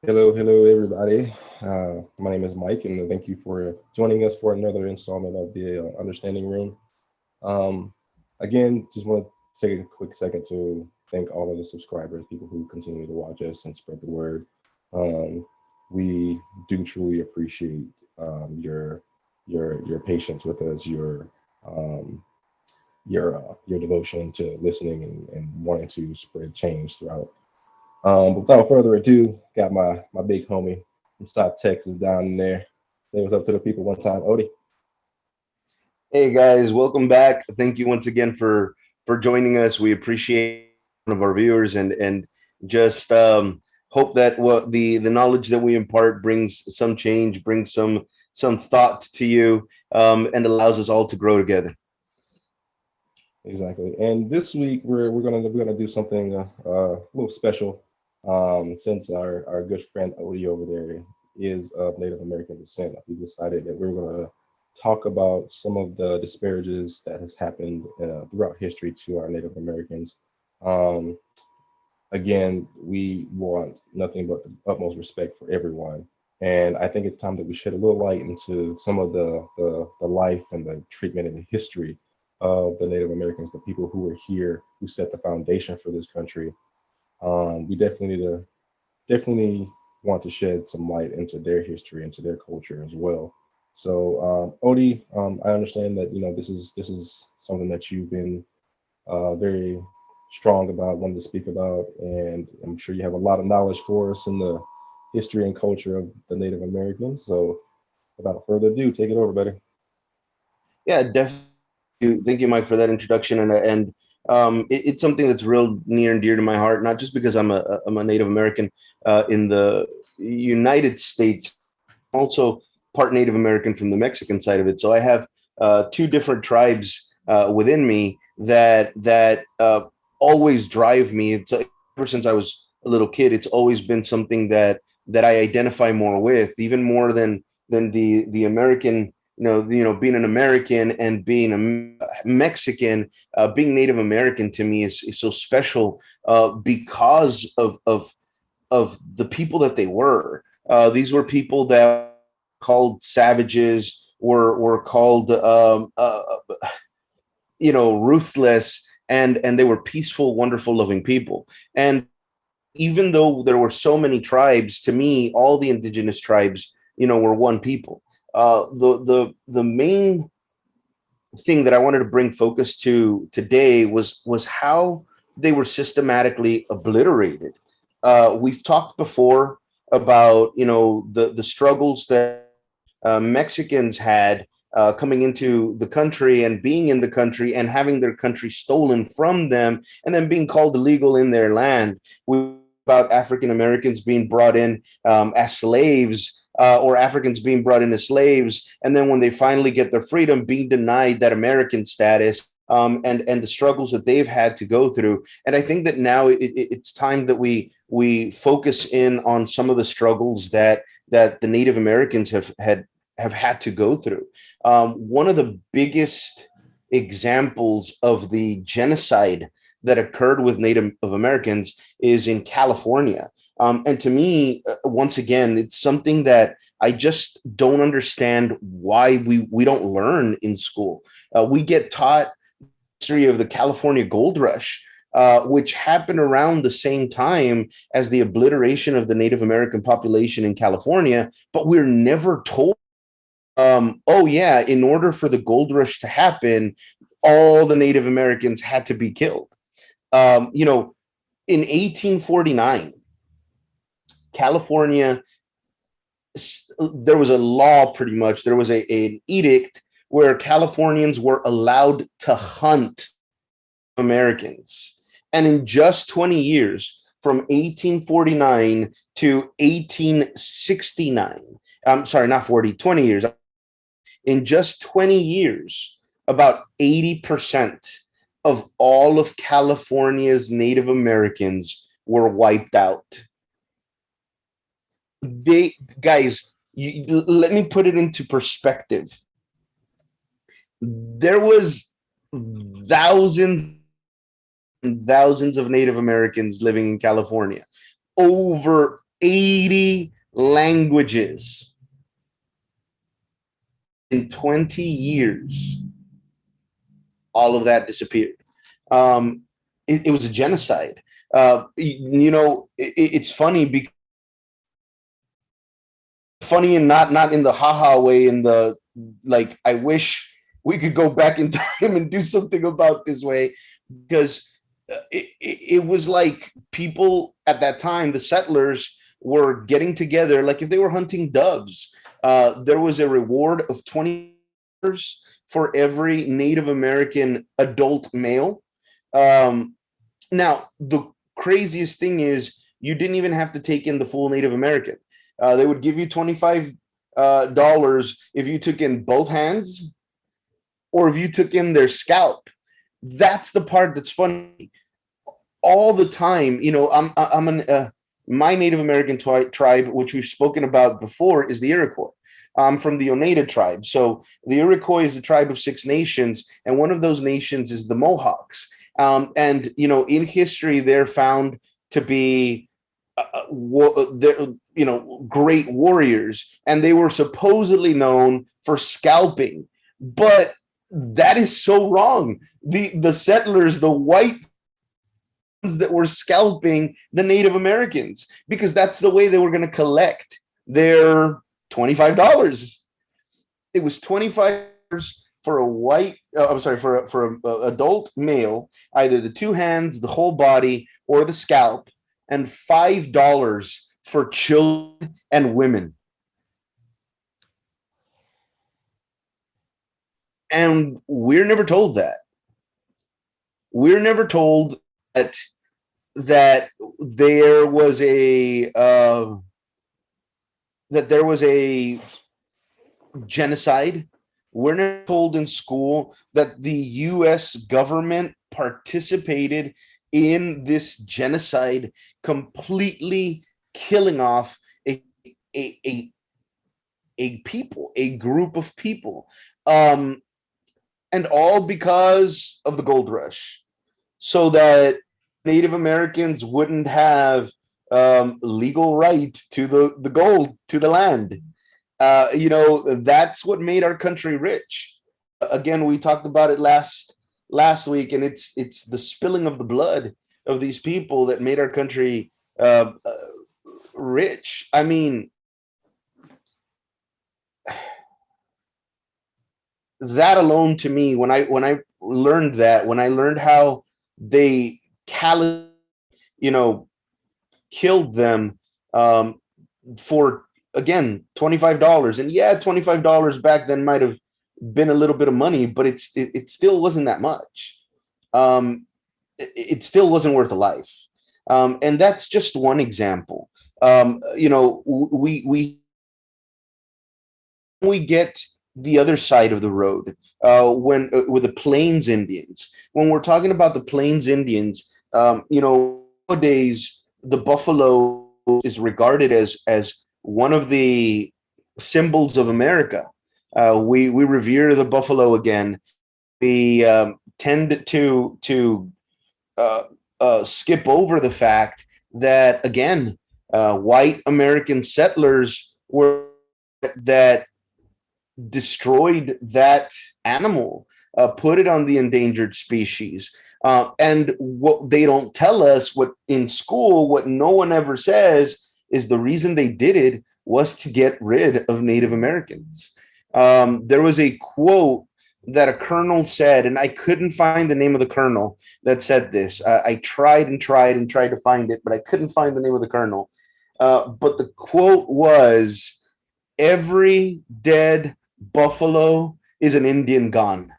Hello, everybody. My name is Mike, and thank you for joining us for another installment of the Understanding Room. Um, Again, just want to take a quick second to thank all of the subscribers, people who continue to watch us and spread the word. Um, we do truly appreciate your patience with us, um, your devotion to listening and wanting to spread change throughout. But without further ado, got my big homie from South Texas down there. Say what's up to the people one time, Odie. Hey guys, welcome back. Thank you once again for joining us. We appreciate one of our viewers and just hope that what the knowledge that we impart brings some change, brings some thought to you, and allows us all to grow together. Exactly. And this week we're gonna do something a little special. Since our good friend Odie over there is of Native American descent, we decided that we're gonna talk about some of the disparages that has happened throughout history to our Native Americans. Um, Again, we want nothing but the utmost respect for everyone. And I think it's time that we shed a little light into some of the life and the treatment and the history of the Native Americans, the people who were here, who set the foundation for this country. We definitely want to shed some light into their history, into their culture as well. So, Odie, I understand that this is something that you've been very strong about, wanting to speak about, and I'm sure you have a lot of knowledge for us in the history and culture of the Native Americans. So, without further ado, take it over, buddy. Yeah, definitely. Thank you, Mike, for that introduction. And it's something that's real near and dear to my heart, not just because I'm a Native American in the United States, also part Native American from the Mexican side of it. So I have two different tribes within me that always drive me. It's ever since I was a little kid. It's always been something that I identify more with, even more than the American. Being an American and being a Mexican, being Native American to me is so special because of the people that they were. These were people that called savages, were called ruthless, and they were peaceful, wonderful, loving people. And even though there were so many tribes, to me, all the indigenous tribes, were one people. The main thing that I wanted to bring focus to today was how they were systematically obliterated. We've talked before about the struggles that Mexicans had coming into the country and being in the country and having their country stolen from them and then being called illegal in their land. We about African Americans being brought in as slaves, or Africans being brought in as slaves, and then when they finally get their freedom, being denied that American status. And the struggles that they've had to go through, and I think that now it's time that we focus in on some of the struggles that the Native Americans have had to go through. One of the biggest examples of the genocide that occurred with Native Americans is in California. And to me, once again, it's something that I just don't understand why we don't learn in school. We get taught history of the California gold rush, which happened around the same time as the obliteration of the Native American population in California, but we're never told oh yeah, in order for the gold rush to happen, all the Native Americans had to be killed. In 1849, California, there was a law pretty much, there was an edict where Californians were allowed to hunt Americans. And in just 20 years, from 1849 to 1869, I'm sorry, not 40, 20 years, in just 20 years, about 80% of all of California's Native Americans were wiped out. They, guys, let me put it into perspective. There was thousands and thousands of Native Americans living in California. Over 80 languages in 20 years. All of that disappeared. It was a genocide. It's funny because funny and not in the haha way, in the like I wish we could go back in time and do something about this way, because it was like people at that time, the settlers, were getting together like if they were hunting doves. There was a reward of $20 for every Native American adult male. um, Now, the craziest thing is you didn't even have to take in the full Native American. They would give you $25 if you took in both hands or if you took in their scalp. That's the part that's funny. All the time, my Native American tribe, which we've spoken about before, is the Iroquois. I'm from the Oneida tribe. So the Iroquois is the tribe of 6 nations, and one of those nations is the Mohawks. And in history, they're found to be great warriors, and they were supposedly known for scalping. But that is so wrong. The settlers, the white that were scalping the Native Americans, because that's the way they were going to collect their $25. It was $25 for a white, I'm sorry, for a adult male, either the two hands, the whole body, or the scalp, and $5 for children and women. And we're never told that. We're never told that there was a genocide. We're not told in school that the U.S. government participated in this genocide, completely killing off a a a, a people, a group of people, um, and all because of the gold rush, so that Native Americans wouldn't have legal right to the gold, to the land. That's what made our country rich. Again, we talked about it last week, and it's the spilling of the blood of these people that made our country rich. I mean, that alone, to me, when I learned how they callous, you know, killed them, for, again, $25. And yeah, $25 back then might have been a little bit of money, but it still wasn't that much. It still wasn't worth a life. And that's just one example. We get the other side of the road, when with the Plains Indians. When we're talking about the Plains Indians, nowadays the buffalo is regarded as one of the symbols of America. We revere the buffalo again. We tend to uh, skip over the fact that, again, white American settlers were that destroyed that animal, put it on the endangered species. And what they don't tell us, what in school, what no one ever says, is the reason they did it was to get rid of Native Americans. There was a quote that a colonel said, and I couldn't find the name of the colonel that said this. I tried and tried and tried to find it, but I couldn't find the name of the colonel. But the quote was, "Every dead buffalo is an Indian gone.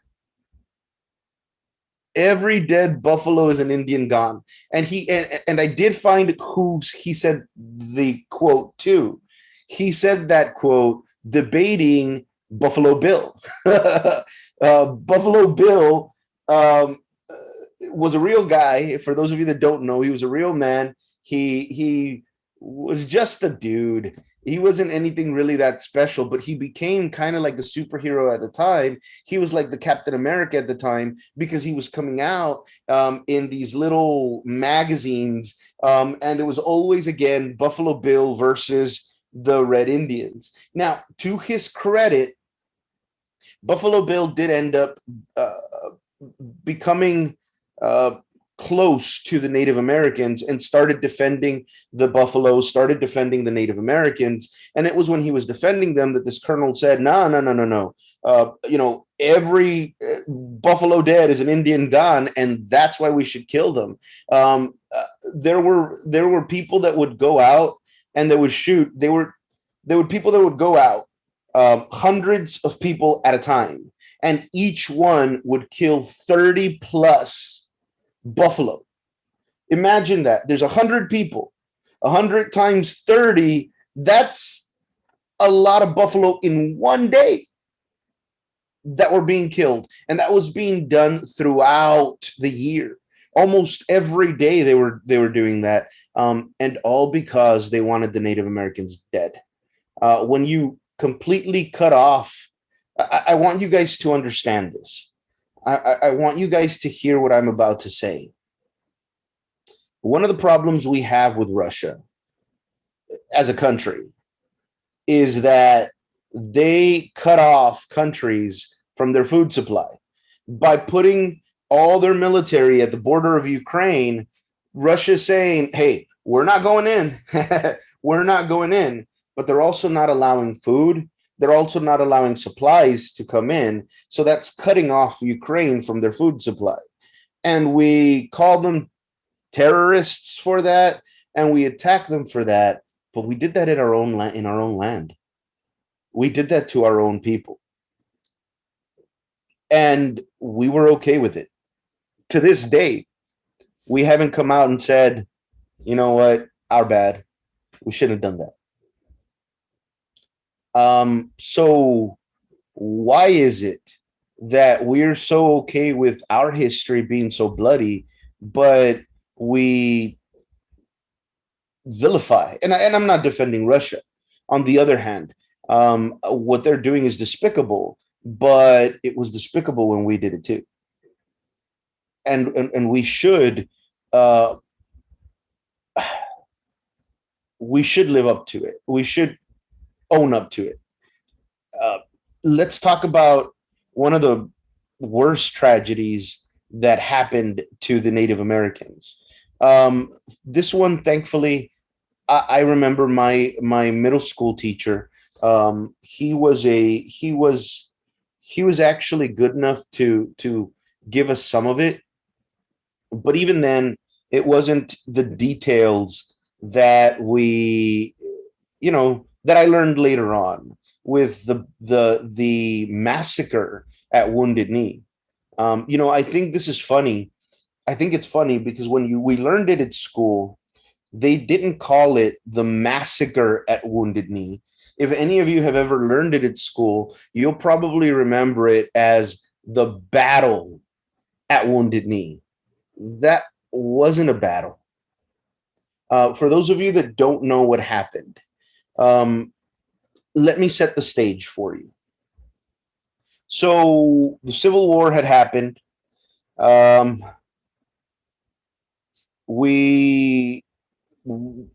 Every dead buffalo is an Indian gone." And I did find who he said the quote to. He said that quote debating Buffalo Bill. Buffalo Bill was a real guy. For those of you that don't know, he was a real man. He was just a dude. He wasn't anything really that special, but he became kind of like the superhero at the time. He was like the Captain America at the time because he was coming out in these little magazines, and it was always again Buffalo Bill versus the Red Indians. Now, to his credit, Buffalo Bill did end up uh, becoming uh, close to the Native Americans and started defending the Buffaloes, started defending the Native Americans. And it was when he was defending them that this colonel said, no, no, no, no, no. Every buffalo dead is an Indian gone, and that's why we should kill them. There were people that would go out and that would shoot. There were people that would go out, hundreds of people at a time, and each one would kill 30 plus buffalo. Imagine that. There's 100 people, 100 times 30. That's a lot of buffalo in one day that were being killed. And that was being done throughout the year. Almost every day they were doing that. And all because they wanted the Native Americans dead. When you completely cut off, I want you guys to understand this. I want you guys to hear what I'm about to say. One of the problems we have with Russia as a country is that they cut off countries from their food supply by putting all their military at the border of Ukraine. Russia's saying, hey, we're not going in. We're not going in. But they're also not allowing food. They're also not allowing supplies to come in. So that's cutting off Ukraine from their food supply. And we call them terrorists for that, and we attack them for that. But we did that in our own land. We did that to our own people, and we were okay with it. To this day, we haven't come out and said, you know what, our bad. We shouldn't have done that. So why is it that we're so okay with our history being so bloody, but we vilify? And I'm not defending Russia. On the other hand, what they're doing is despicable, but it was despicable when we did it too. And uh, we should live up to it. We should own up to it. Uh, let's talk about one of the worst tragedies that happened to the Native Americans. This one, thankfully, I remember my middle school teacher. He was actually good enough to give us some of it, but even then, it wasn't the details that that I learned later on with the massacre at Wounded Knee. I think this is funny. I think it's funny because when we learned it at school, they didn't call it the massacre at Wounded Knee. If any of you have ever learned it at school, you'll probably remember it as the battle at Wounded Knee. That wasn't a battle. For those of you that don't know what happened, um, let me set the stage for you. So the Civil War had happened. Um, we, won.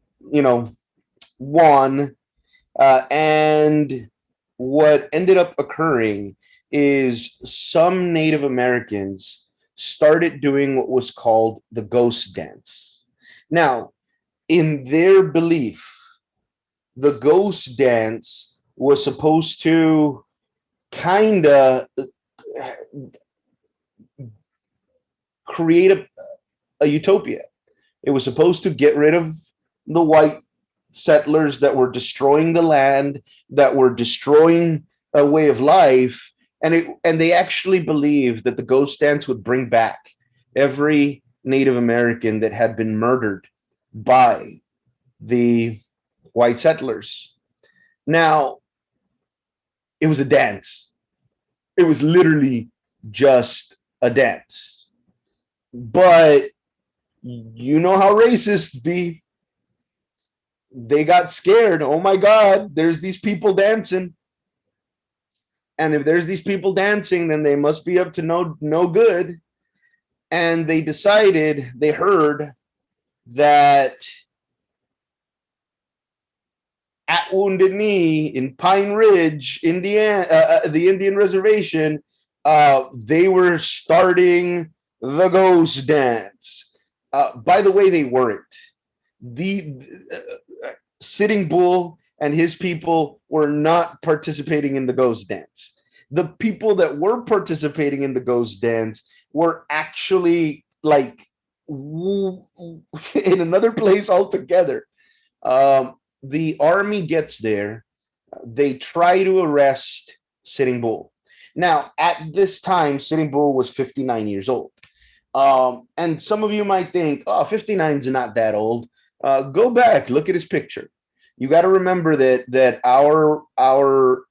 And what ended up occurring is some Native Americans started doing what was called the ghost dance. Now, in their belief, the ghost dance was supposed to kind of create a utopia. It was supposed to get rid of the white settlers that were destroying the land, that were destroying a way of life, and they actually believed that the ghost dance would bring back every Native American that had been murdered by the white settlers. Now, it was a dance. It was literally just a dance. But you know how racists be. They got scared. Oh my God, there's these people dancing. And if there's these people dancing, then they must be up to no good. And they decided, they heard that at Wounded Knee in Pine Ridge, Indiana, the Indian reservation, they were starting the ghost dance. By the way, they weren't. The Sitting Bull and his people were not participating in the ghost dance. The people that were participating in the ghost dance were actually like in another place altogether. The army gets there. They try to arrest Sitting Bull. Now, at this time, Sitting Bull was 59 years old. And some of you might think, oh, 59 is not that old. Go back, look at his picture. You got to remember that our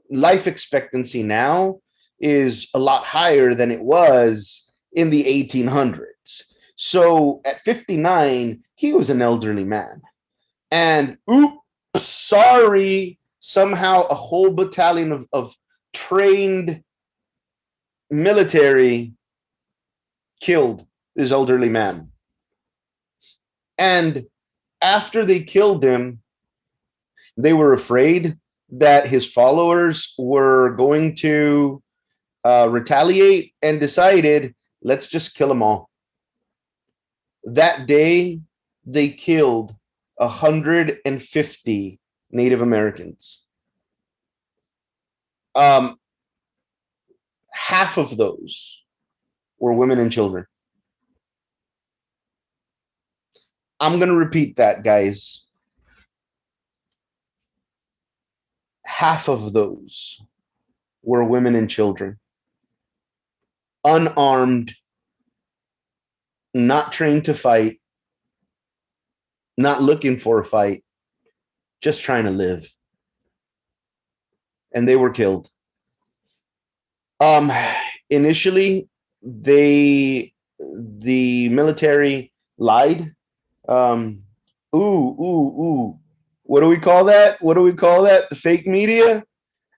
life expectancy now is a lot higher than it was in the 1800s. So at 59, he was an elderly man. And oops, sorry, somehow a whole battalion of trained military killed this elderly man. And after they killed him, they were afraid that his followers were going to retaliate and decided, let's just kill them all. That day, they killed 150 Native Americans. Half of those were women and children. I'm going to repeat that, guys. Half of those were women and children. Unarmed, not trained to fight, not looking for a fight, just trying to live. And they were killed. Initially, the military lied. Ooh. What do we call that? What do we call that? The fake media?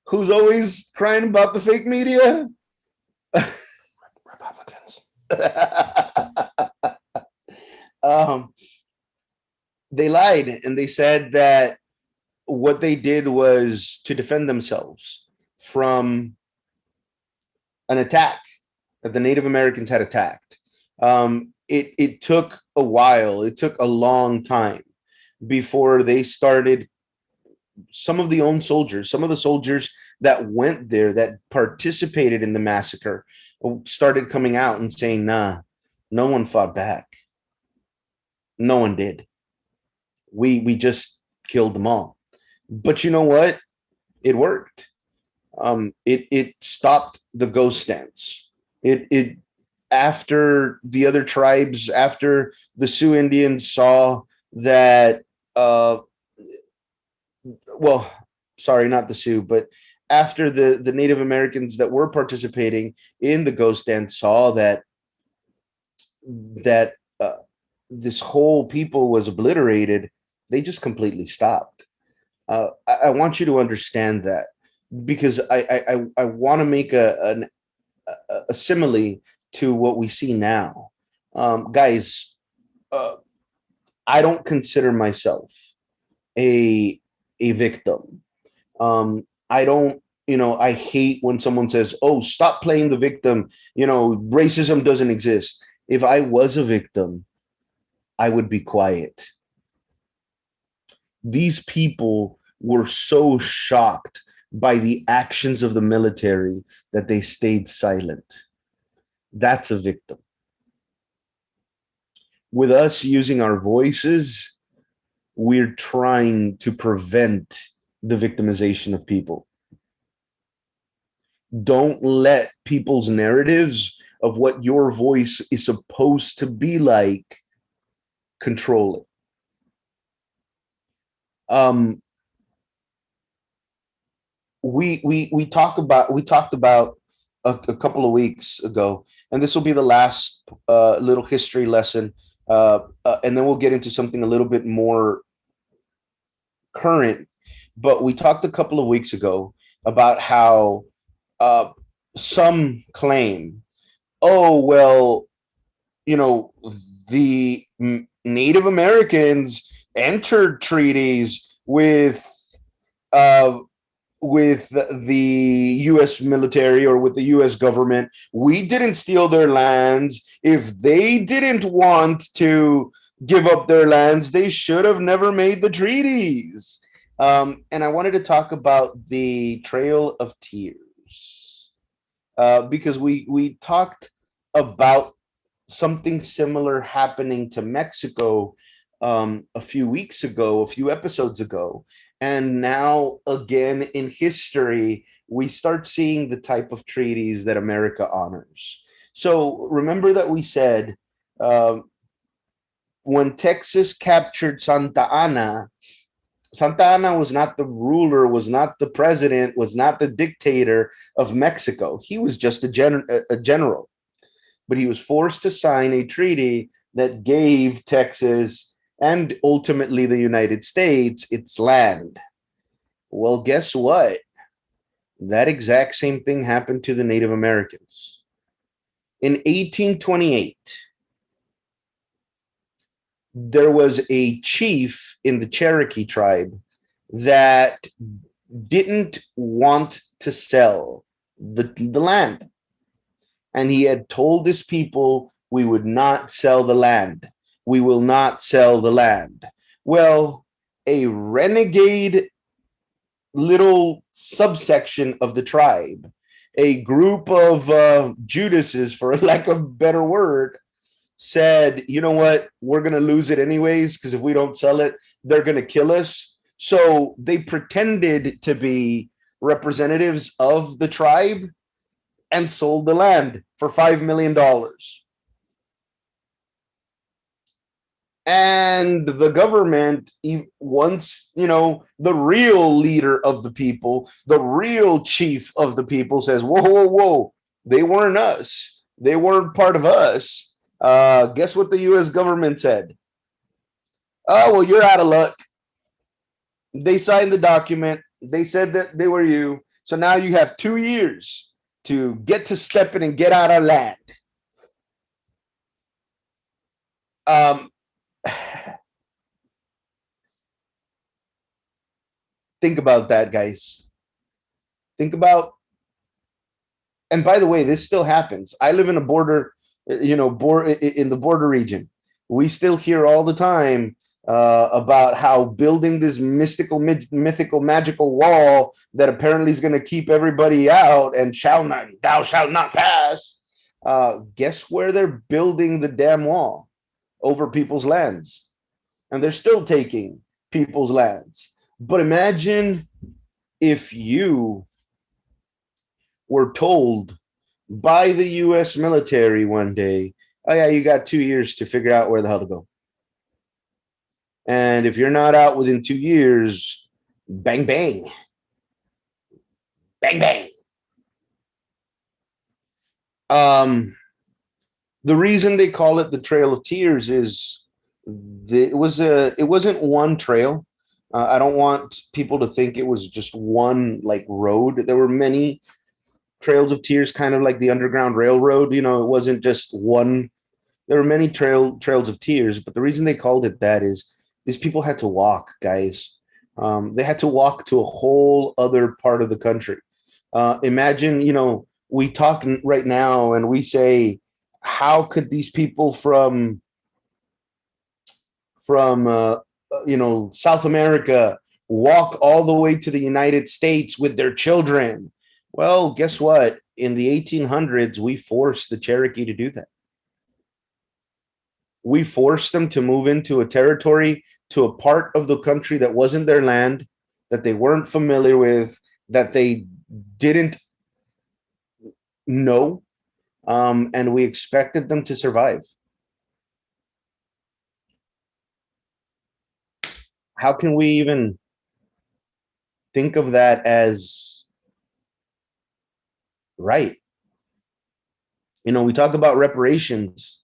Who's always crying about the fake media? Republicans. They lied and they said that what they did was to defend themselves from an attack that the Native Americans had attacked. It took a while. It took a long time before they started. Some of the soldiers that went there, that participated in the massacre, started coming out and saying, nah, no one fought back. No one did. We just killed them all. But you know what? It worked. It stopped the ghost dance. It After the other tribes, after the Sioux Indians saw that, well, sorry, not the Sioux, but after the Native Americans that were participating in the ghost dance saw that this whole people was obliterated, they just completely stopped. I want you to understand that, because I want to make a simile to what we see now. Guys, I don't consider myself a victim. I don't, I hate when someone says, oh, stop playing the victim. Racism doesn't exist. If I was a victim, I would be quiet. These people were so shocked by the actions of the military that they stayed silent. That's a victim. With us using our voices, we're trying to prevent the victimization of people. Don't let people's narratives of what your voice is supposed to be like control it. We talked about a couple of weeks ago, and this will be the last little history lesson, and then we'll get into something a little bit more current, but we talked a couple of weeks ago about how uh, some claim, oh, well, you know, the Native Americans entered treaties uh, with the U.S. military or with the U.S. government. We didn't steal their lands. If they didn't want to give up their lands, they should have never made the treaties. And I wanted to talk about the Trail of Tears because we talked about something similar happening to Mexico a few weeks ago, a few episodes ago. And now, again, in history, we start seeing the type of treaties that America honors. So remember that we said uh, when Texas captured Santa Ana, Santa Ana was not the ruler, was not the president, was not the dictator of Mexico. He was just a general, but he was forced to sign a treaty that gave Texas and ultimately the United States its land. Well, guess what? That exact same thing happened to the Native Americans. In 1828, there was a chief in the Cherokee tribe that didn't want to sell the land. And he had told his people, we would not sell the land. We will not sell the land. Well, a renegade little subsection of the tribe, a group of Judases, for lack of a better word, said, you know what, we're going to lose it anyways, because if we don't sell it, they're going to kill us. So they pretended to be representatives of the tribe and sold the land for $5 million. And the government, once, the real leader of the people, the real chief of the people says, whoa, whoa, whoa, they weren't us. They weren't part of us. Guess what the US government said? Oh, well, you're out of luck. They signed the document. They said that they were you. So now you have 2 years to get to stepping and get out of land. Um, think about that, guys. Think about, and by the way, this still happens. I live in a border, in the border region. We still hear all the time about how building this mythical, magical wall that apparently is going to keep everybody out and thou shalt not pass. Guess where they're building the damn wall? Over people's lands. And they're still taking people's lands. But imagine if you were told by the US military one day, oh, yeah, you got 2 years to figure out where the hell to go. And if you're not out within 2 years, bang, bang. Bang, bang. The reason they call it the Trail of Tears is it wasn't one trail. I don't want people to think it was just one like road. There were many trails of tears, kind of like the Underground Railroad. It wasn't just one. There were many trails of tears, but the reason they called it that is these people had to walk, guys. They had to walk to a whole other part of the country. Imagine, we talk right now and we say, how could these people from South America walk all the way to the United States with their children? Well, guess what? In the 1800s, we forced the Cherokee to do that. We forced them to move into a territory, to a part of the country that wasn't their land, that they weren't familiar with, that they didn't know, and we expected them to survive. How can we even think of that as right? We talk about reparations.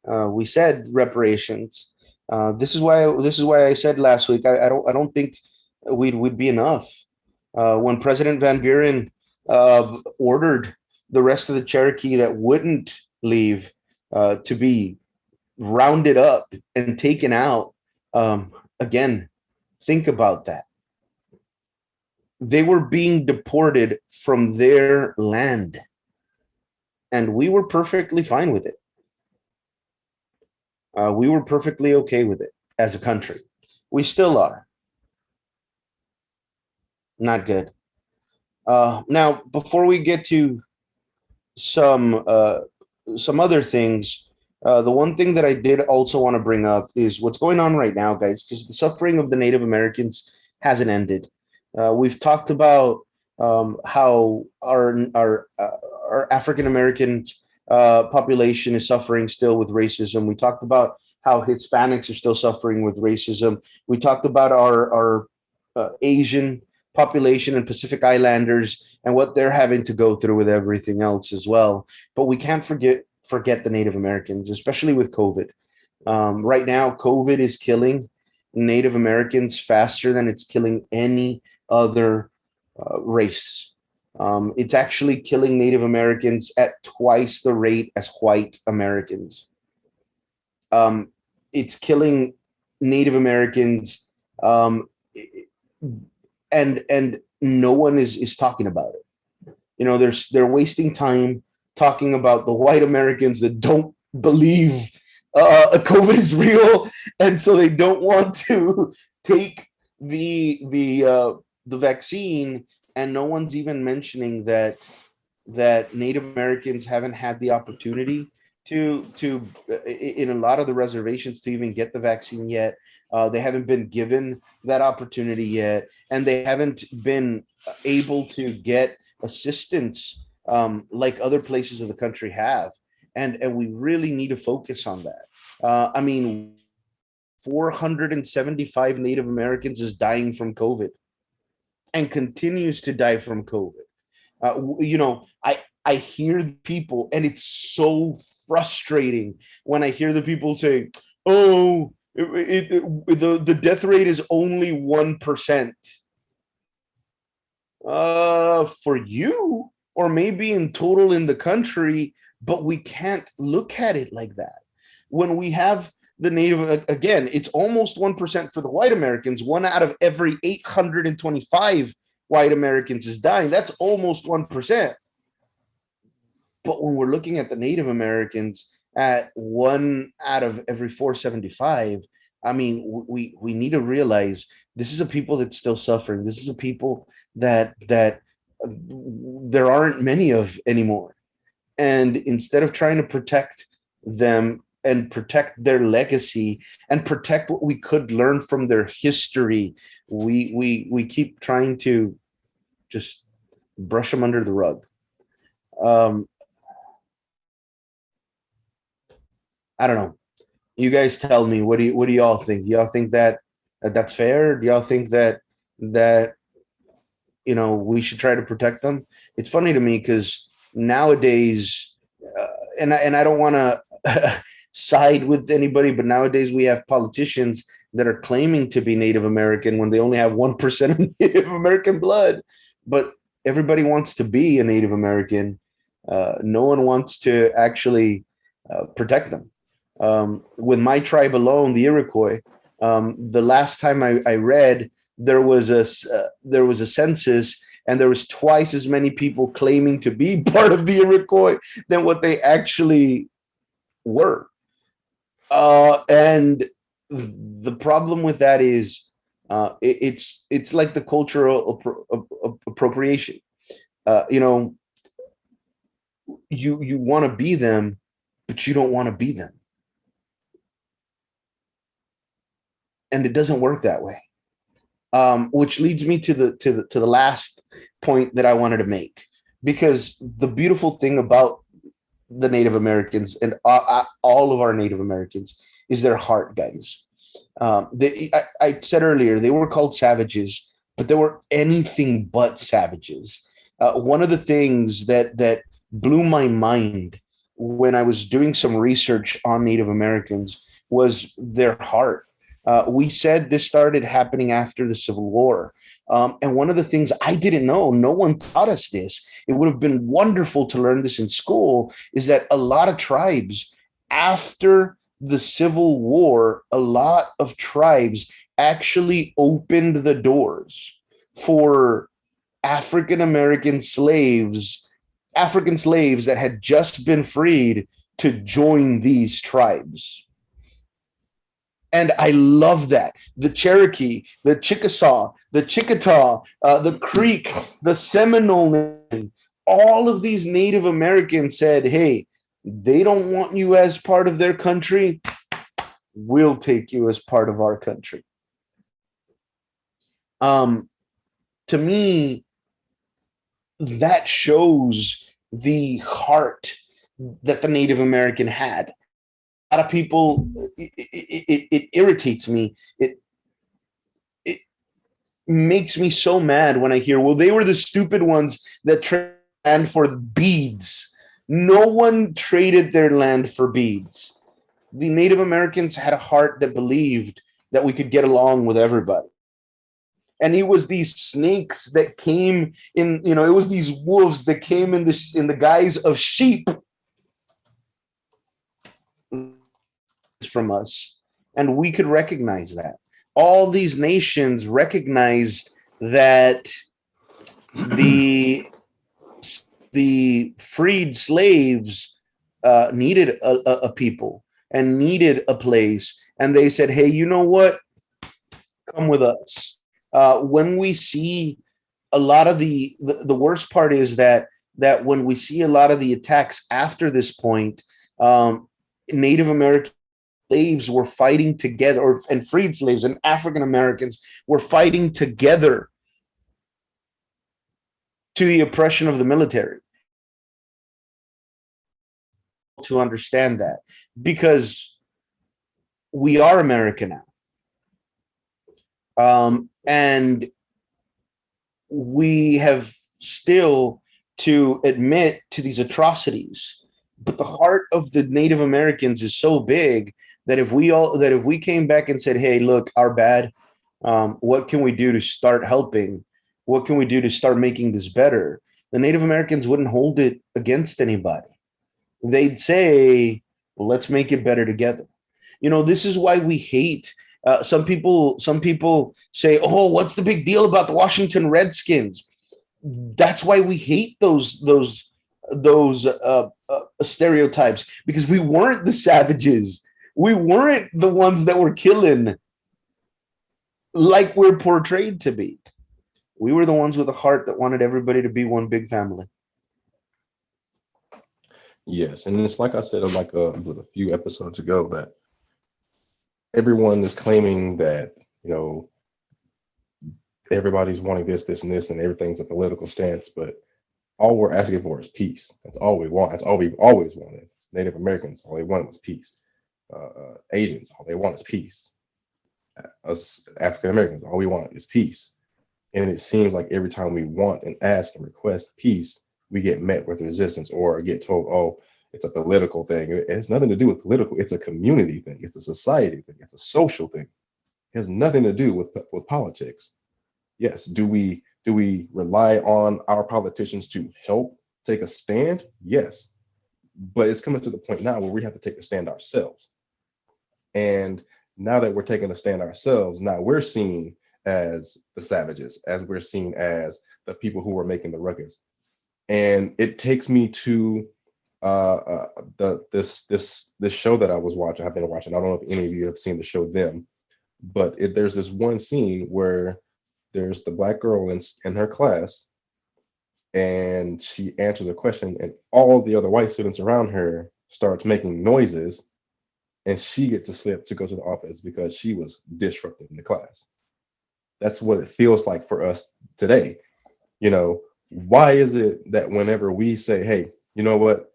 We said reparations. This is why I said last week. I don't think we'd be enough. When President Van Buren ordered the rest of the Cherokee that wouldn't leave to be rounded up and taken out, again, think about that. They were being deported from their land, and we were perfectly fine with it. We were perfectly okay with it as a country. We still are. Not good. Now, before we get to some some other things, the one thing that I did also want to bring up is what's going on right now, guys, because the suffering of the Native Americans hasn't ended. We've talked about how our African American population is suffering still with racism. We talked about how Hispanics are still suffering with racism. We talked about our Asian population and Pacific Islanders and what they're having to go through with everything else as well. But we can't forget the Native Americans, especially with COVID. Right now, COVID is killing Native Americans faster than it's killing any other race. It's actually killing Native Americans at twice the rate as white Americans. Um, it's killing Native Americans, um, and no one is talking about it. You know, they're wasting time talking about the white Americans that don't believe COVID is real, and so they don't want to take the vaccine. And no one's even mentioning that Native Americans haven't had the opportunity to in a lot of the reservations to even get the vaccine yet. They haven't been given that opportunity yet, and they haven't been able to get assistance like other places of the country have. And we really need to focus on that. I mean, 475 Native Americans is dying from COVID and continues to die from COVID. You know, I hear people, and it's so frustrating when I hear the people say, "Oh, the death rate is only 1%." For you, or maybe in total in the country, but we can't look at it like that. When we have the native, again, it's almost 1% for the white Americans. One out of every 825 white Americans is dying. That's almost 1%. But when we're looking at the Native Americans at one out of every 475, I mean, we need to realize this is a people that's still suffering. This is a people that there aren't many of anymore. And instead of trying to protect them and protect their legacy and protect what we could learn from their history, we keep trying to just brush them under the rug. Um, I don't know. You guys tell me, what do y'all think? Do y'all think that that's fair? Do y'all think that we should try to protect them? It's funny to me because nowadays, and I don't want to side with anybody, but nowadays we have politicians that are claiming to be Native American when they only have 1% of Native American blood. But everybody wants to be a Native American. No one wants to actually protect them. With my tribe alone, the Iroquois, the last time I read, there was a census, and there was twice as many people claiming to be part of the Iroquois than what they actually were. And the problem with that is it's like the cultural appropriation. You know, you want to be them, but you don't want to be them, and it doesn't work that way. Which leads me to the last point that I wanted to make, because the beautiful thing about the Native Americans and all of our Native Americans is their heart, guys. I said earlier they were called savages, but they were anything but savages. One of the things that blew my mind when I was doing some research on Native Americans was their heart. We said this started happening after the Civil War. And one of the things I didn't know, no one taught us this, it would have been wonderful to learn this in school, is that a lot of tribes, after the Civil War, a lot of tribes actually opened the doors for African American slaves, African slaves that had just been freed to join these tribes. And I love that. The Cherokee, the Chickasaw, the Chickasaw, the Creek, the Seminole, all of these Native Americans said, hey, they don't want you as part of their country. We'll take you as part of our country. Um, to me, that shows the heart that the Native American had. A lot of people, it irritates me. It makes me so mad when I hear, well, they were the stupid ones that traded land for beads. No one traded their land for beads. The Native Americans had a heart that believed that we could get along with everybody. And it was these snakes that came in, it was these wolves that came in the guise of sheep from us, and we could recognize that. All these nations recognized that the the freed slaves needed a people and needed a place, and they said, "Hey, you know what? Come with us." When we see a lot of the worst part is that when we see a lot of the attacks after this point, Native American slaves were fighting together, and freed slaves and African Americans were fighting together to the oppression of the military. To understand that, because we are America now, and we have still to admit to these atrocities. But the heart of the Native Americans is so big that if we came back and said, "Hey, look, our bad. What can we do to start helping? What can we do to start making this better?" The Native Americans wouldn't hold it against anybody. They'd say, well, let's make it better together. This is why we hate. Some people say, "Oh, what's the big deal about the Washington Redskins?" That's why we hate those stereotypes, because we weren't the savages. We weren't the ones that were killing like we're portrayed to be. We were the ones with a heart that wanted everybody to be one big family. Yes, and it's like I said, like a few episodes ago, that everyone is claiming that you know everybody's wanting this, this, and this, and everything's a political stance. But all we're asking for is peace. That's all we want. That's all we've always wanted. Native Americans, all they wanted was peace. Asians, all they want is peace. Us African Americans, all we want is peace. And it seems like every time we want and ask and request peace, we get met with resistance or get told, "Oh, it's a political thing." It has nothing to do with political. It's a community thing. It's a society thing. It's a social thing. It has nothing to do with politics. Yes, do we rely on our politicians to help take a stand? Yes, but it's coming to the point now where we have to take a stand ourselves. And now that we're taking a stand ourselves, now we're seen as the savages, as we're seen as the people who are making the ruckus. And it takes me to this show that I was watching. I've been watching. I don't know if any of you have seen the show Them, but there's this one scene where there's the black girl in her class, and she answers a question, and all the other white students around her starts making noises, and she gets a slip to go to the office because she was disrupting the class. That's what it feels like for us today. Why is it that whenever we say, "Hey, you know what,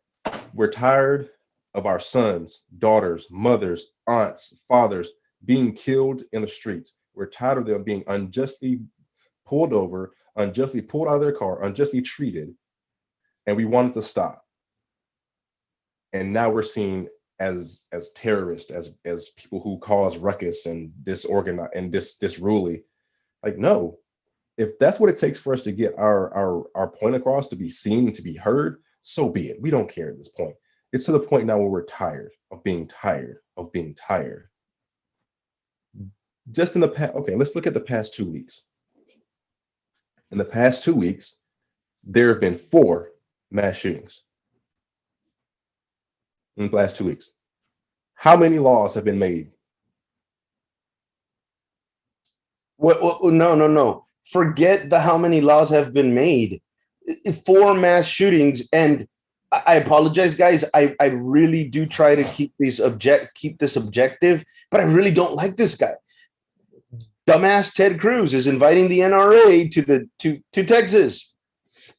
we're tired of our sons, daughters, mothers, aunts, fathers being killed in the streets. We're tired of them being unjustly pulled over, unjustly pulled out of their car, unjustly treated, and we want it to stop." And now we're seeing as terrorists, as people who cause ruckus and disorganize and disruly. Like, no, if that's what it takes for us to get our point across, to be seen, to be heard, so be it. We don't care at this point. It's to the point now where we're tired of being tired of being tired. Just in the past, okay, let's look at the past 2 weeks. In the past 2 weeks, there have been 4 mass shootings in the last 2 weeks. How many laws have been made? No, no, no. Forget the how many laws have been made. 4 mass shootings, and I apologize, guys. I really do try to keep this objective, but I really don't like this guy. Dumbass Ted Cruz is inviting the NRA to Texas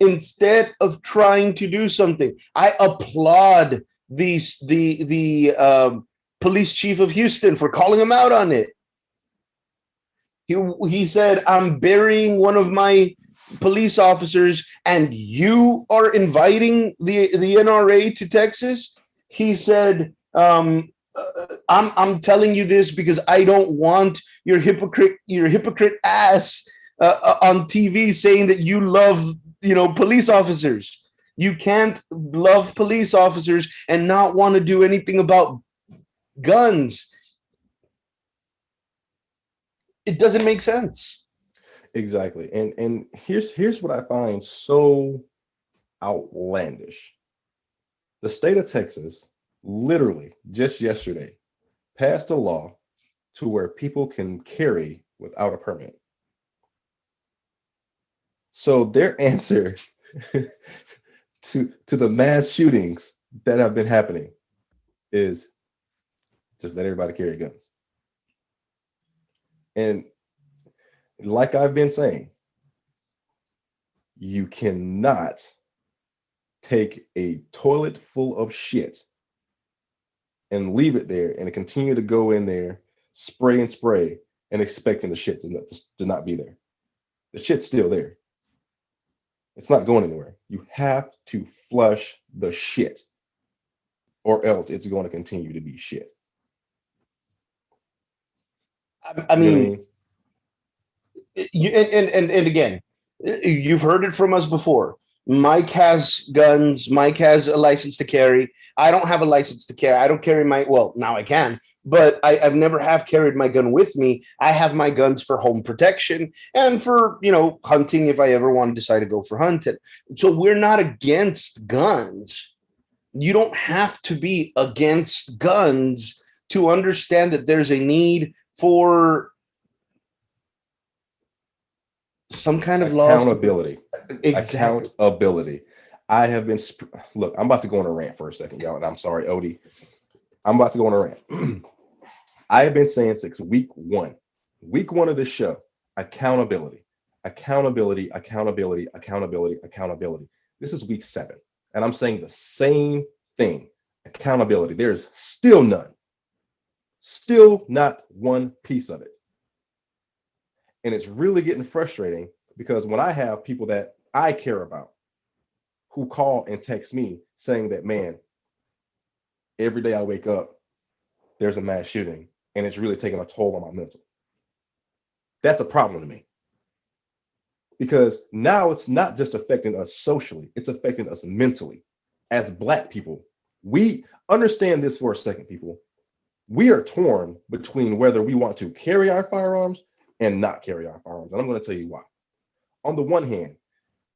instead of trying to do something. I applaud the police chief of Houston for calling him out on it. He said, I'm burying one of my police officers and you are inviting the NRA to Texas. He said, I'm telling you this because I don't want your hypocrite ass on TV saying that you love, police officers. You can't love police officers and not want to do anything about guns. It doesn't make sense. Exactly. And here's what I find so outlandish. The state of Texas literally just yesterday passed a law to where people can carry without a permit. So their answer to the mass shootings that have been happening is just let everybody carry guns. And like I've been saying, you cannot take a toilet full of shit and leave it there and continue to go in there, spray and spray, and expecting the shit to not be there. The shit's still there. It's not going anywhere. You have to flush the shit, or else it's going to continue to be shit. I mean, and again, you've heard it from us before. Mike has guns. Mike has a license to carry. I don't have a license to carry. I don't carry well, now I can, but I've never have carried my gun with me. I have my guns for home protection and for, hunting if I ever want to decide to go for hunting. So we're not against guns. You don't have to be against guns to understand that there's a need for some kind of accountability. Exactly. Accountability. I have been look, I'm about to go on a rant for a second, y'all, and I'm sorry, Odie. I'm about to go on a rant. I have been saying since week one of this show, accountability. This is week 7, and I'm saying the same thing. Accountability. There's still none. Still not one piece of it. And it's really getting frustrating because when I have people that I care about who call and text me saying that, man, every day I wake up, there's a mass shooting and it's really taking a toll on my mental. That's a problem to me. Because now it's not just affecting us socially, it's affecting us mentally. As Black people, we understand this for a second, people. We are torn between whether we want to carry our firearms and not carry our firearms. And I'm going to tell you why. On the one hand,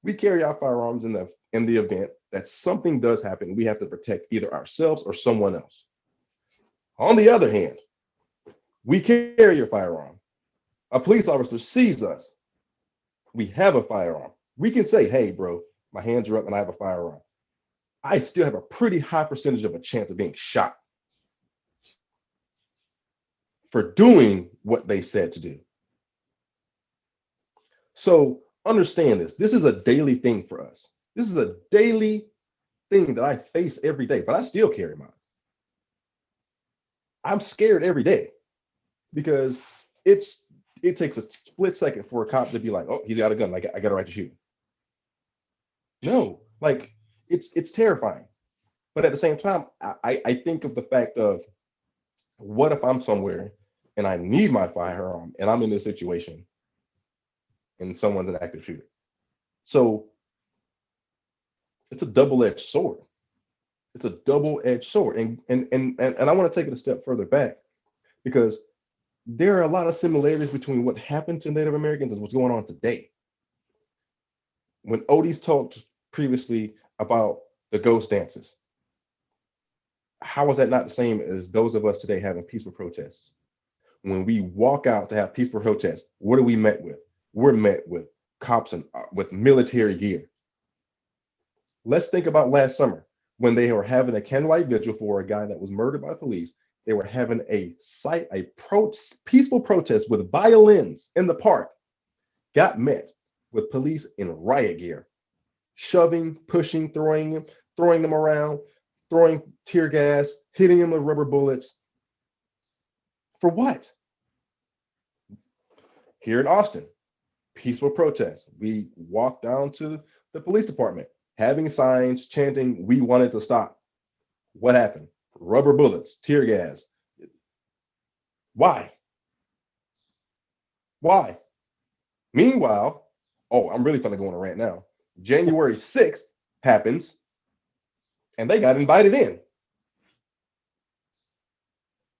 we carry our firearms in the event that something does happen. We have to protect either ourselves or someone else. On the other hand, we carry your firearm. A police officer sees us. We have a firearm. We can say, hey, bro, my hands are up and I have a firearm. I still have a pretty high percentage of a chance of being shot for doing what they said to do. So understand this. This is a daily thing for us. This is a daily thing that I face every day, but I still carry mine. I'm scared every day because it takes a split second for a cop to be like, oh, he's got a gun. Like, I got a right to shoot. No, like it's terrifying. But at the same time, I think of the fact of what if I'm somewhere and I need my firearm and I'm in this situation and someone's an active shooter. So it's a double-edged sword. It's a double-edged sword. And I want to take it a step further back because there are a lot of similarities between what happened to Native Americans and what's going on today. When Odie's talked previously about the ghost dances, how is that not the same as those of us today having peaceful protests? When we walk out to have peaceful protests, what are we met with? We're met with cops and with military gear. Let's think about last summer when they were having a candlelight vigil for a guy that was murdered by police. They were having peaceful protest with violins in the park. Got met with police in riot gear, shoving, pushing, throwing them around, throwing tear gas, hitting them with rubber bullets. For what? Here in Austin, peaceful protest. We walked down to the police department, having signs chanting, "We want it to stop." What happened? Rubber bullets, tear gas. Why? Why? Meanwhile, oh, I'm really going to go on a rant now. January 6th happens, and they got invited in.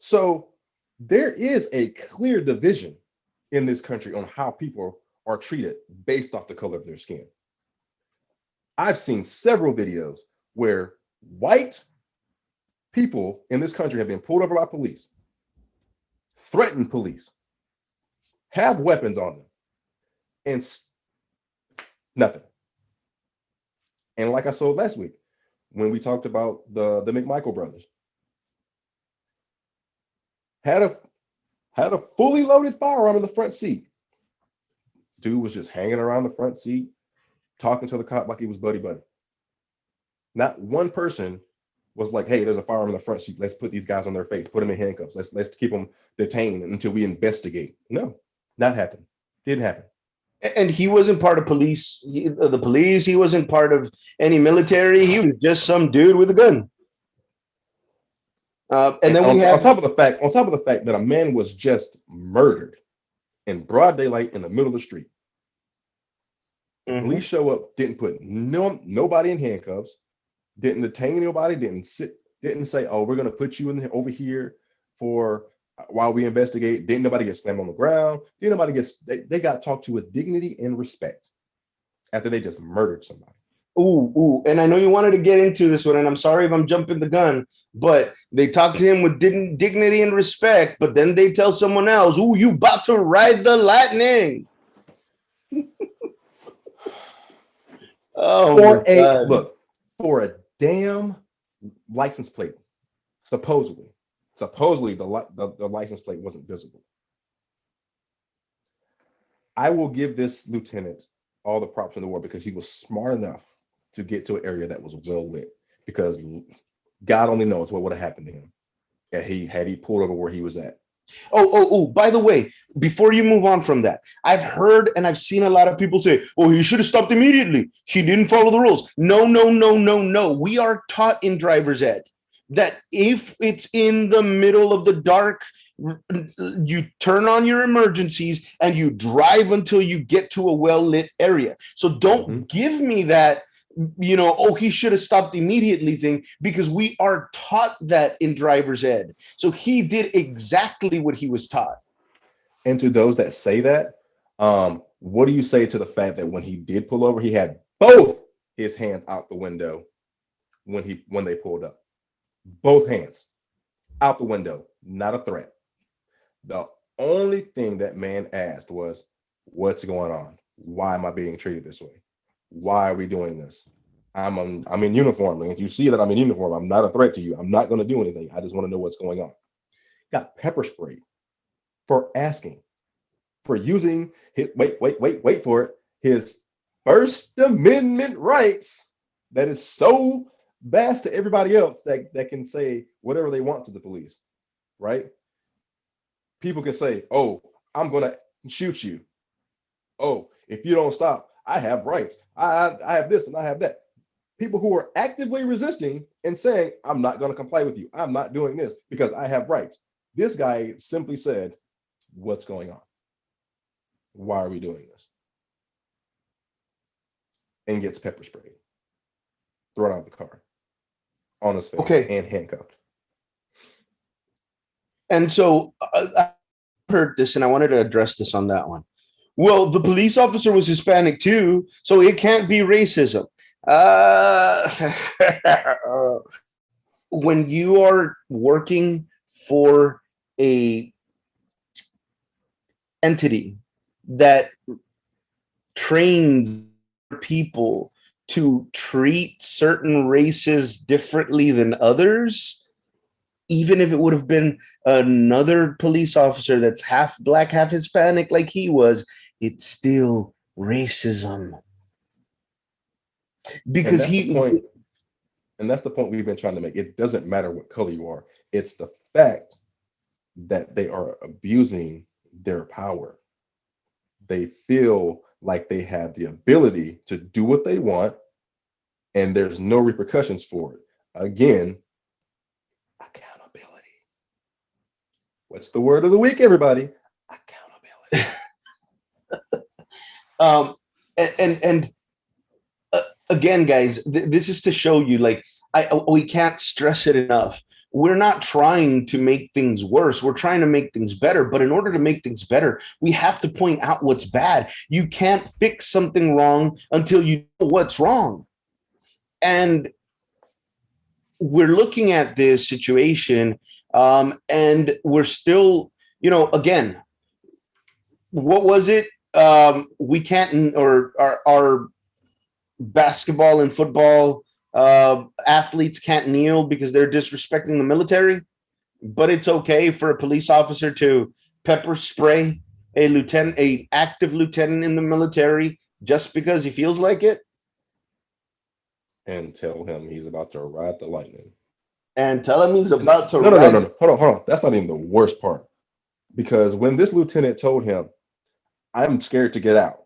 So there is a clear division in this country on how people are treated based off the color of their skin. I've seen several videos where white people in this country have been pulled over by police, threatened police, have weapons on them, and nothing. And like I said last week, when we talked about the McMichael brothers, had a fully loaded firearm in the front seat. Dude was just hanging around the front seat, talking to the cop like he was buddy. Not one person was like, "Hey, there's a firearm in the front seat. Let's put these guys on their face, put them in handcuffs. Let's keep them detained until we investigate." No, not happened. Didn't happen. And he wasn't part of the police. He wasn't part of any military. He was just some dude with a gun. And then on top of the fact that a man was just murdered in broad daylight in the middle of the street. Police show up, didn't put nobody in handcuffs, didn't detain nobody, didn't say, "Oh, we're gonna put you in over here for while we investigate." Didn't nobody get slammed on the ground? Didn't nobody they got talked to with dignity and respect after they just murdered somebody. Ooh, and I know you wanted to get into this one, and I'm sorry if I'm jumping the gun, but they talk to him with dignity and respect, but then they tell someone else, "Ooh, you about to ride the lightning." Oh, for a damn license plate, supposedly the license plate wasn't visible. I will give this lieutenant all the props in the world because he was smart enough to get to an area that was well lit, because God only knows what would have happened to him had he pulled over where he was at. Oh, by the way, before you move on from that, I've heard and I've seen a lot of people say, "Oh, he should have stopped immediately. He didn't follow the rules." No. We are taught in driver's ed that if it's in the middle of the dark, you turn on your emergencies and you drive until you get to a well-lit area. So don't give me that, "Oh, he should have stopped immediately" thing, because we are taught that in driver's ed. So he did exactly what he was taught. And to those that say that, what do you say to the fact that when he did pull over, he had both his hands out the window when they pulled up? Both hands out the window, not a threat. The only thing that man asked was, "What's going on? Why am I being treated this way? Why are we doing this? I'm in uniform. And if you see that I'm in uniform, I'm not a threat to you. I'm not going to do anything. I just want to know what's going on." Got pepper sprayed for asking, for using his, wait for it, his First Amendment rights that is so vast to everybody else that can say whatever they want to the police, right? People can say, "Oh, I'm going to shoot you. Oh, if you don't stop, I have rights. I have this and I have that." people who are actively resisting and saying, I'm not going to comply with you. I'm not doing this because I have rights. This guy simply said, what's going on? Why are we doing this? And gets pepper sprayed, thrown out of the car, on his face, Okay. and handcuffed. And so I heard this and I wanted to address this on that one. Well, the police officer was Hispanic too, so it can't be racism. Uh, when you are working for a entity that trains people to treat certain races differently than others, even if it would have been another police officer that's half black, half Hispanic, like he was, it's still racism. And Because that's the he, point. And that's the point we've been trying to make. It doesn't matter what color you are. It's the fact that they are abusing their power. They feel like they have the ability to do what they want, and there's no repercussions for it. Again, accountability. What's the word of the week, everybody? Accountability. um, and again, guys, this is to show you, like, we can't stress it enough. We're not trying to make things worse. We're trying to make things better. But in order to make things better, we have to point out what's bad. You can't fix something wrong until you know what's wrong. And we're looking at this situation, and we're still, again, what was it? We can't, or our basketball and football athletes can't kneel because they're disrespecting the military, but it's okay for a police officer to pepper spray a active lieutenant in the military just because he feels like it, And tell him he's about to ride the lightning. and tell him he's about to No, no, no, no, ride. no. Hold on. That's not even the worst part. Because when this lieutenant told him, I'm scared to get out,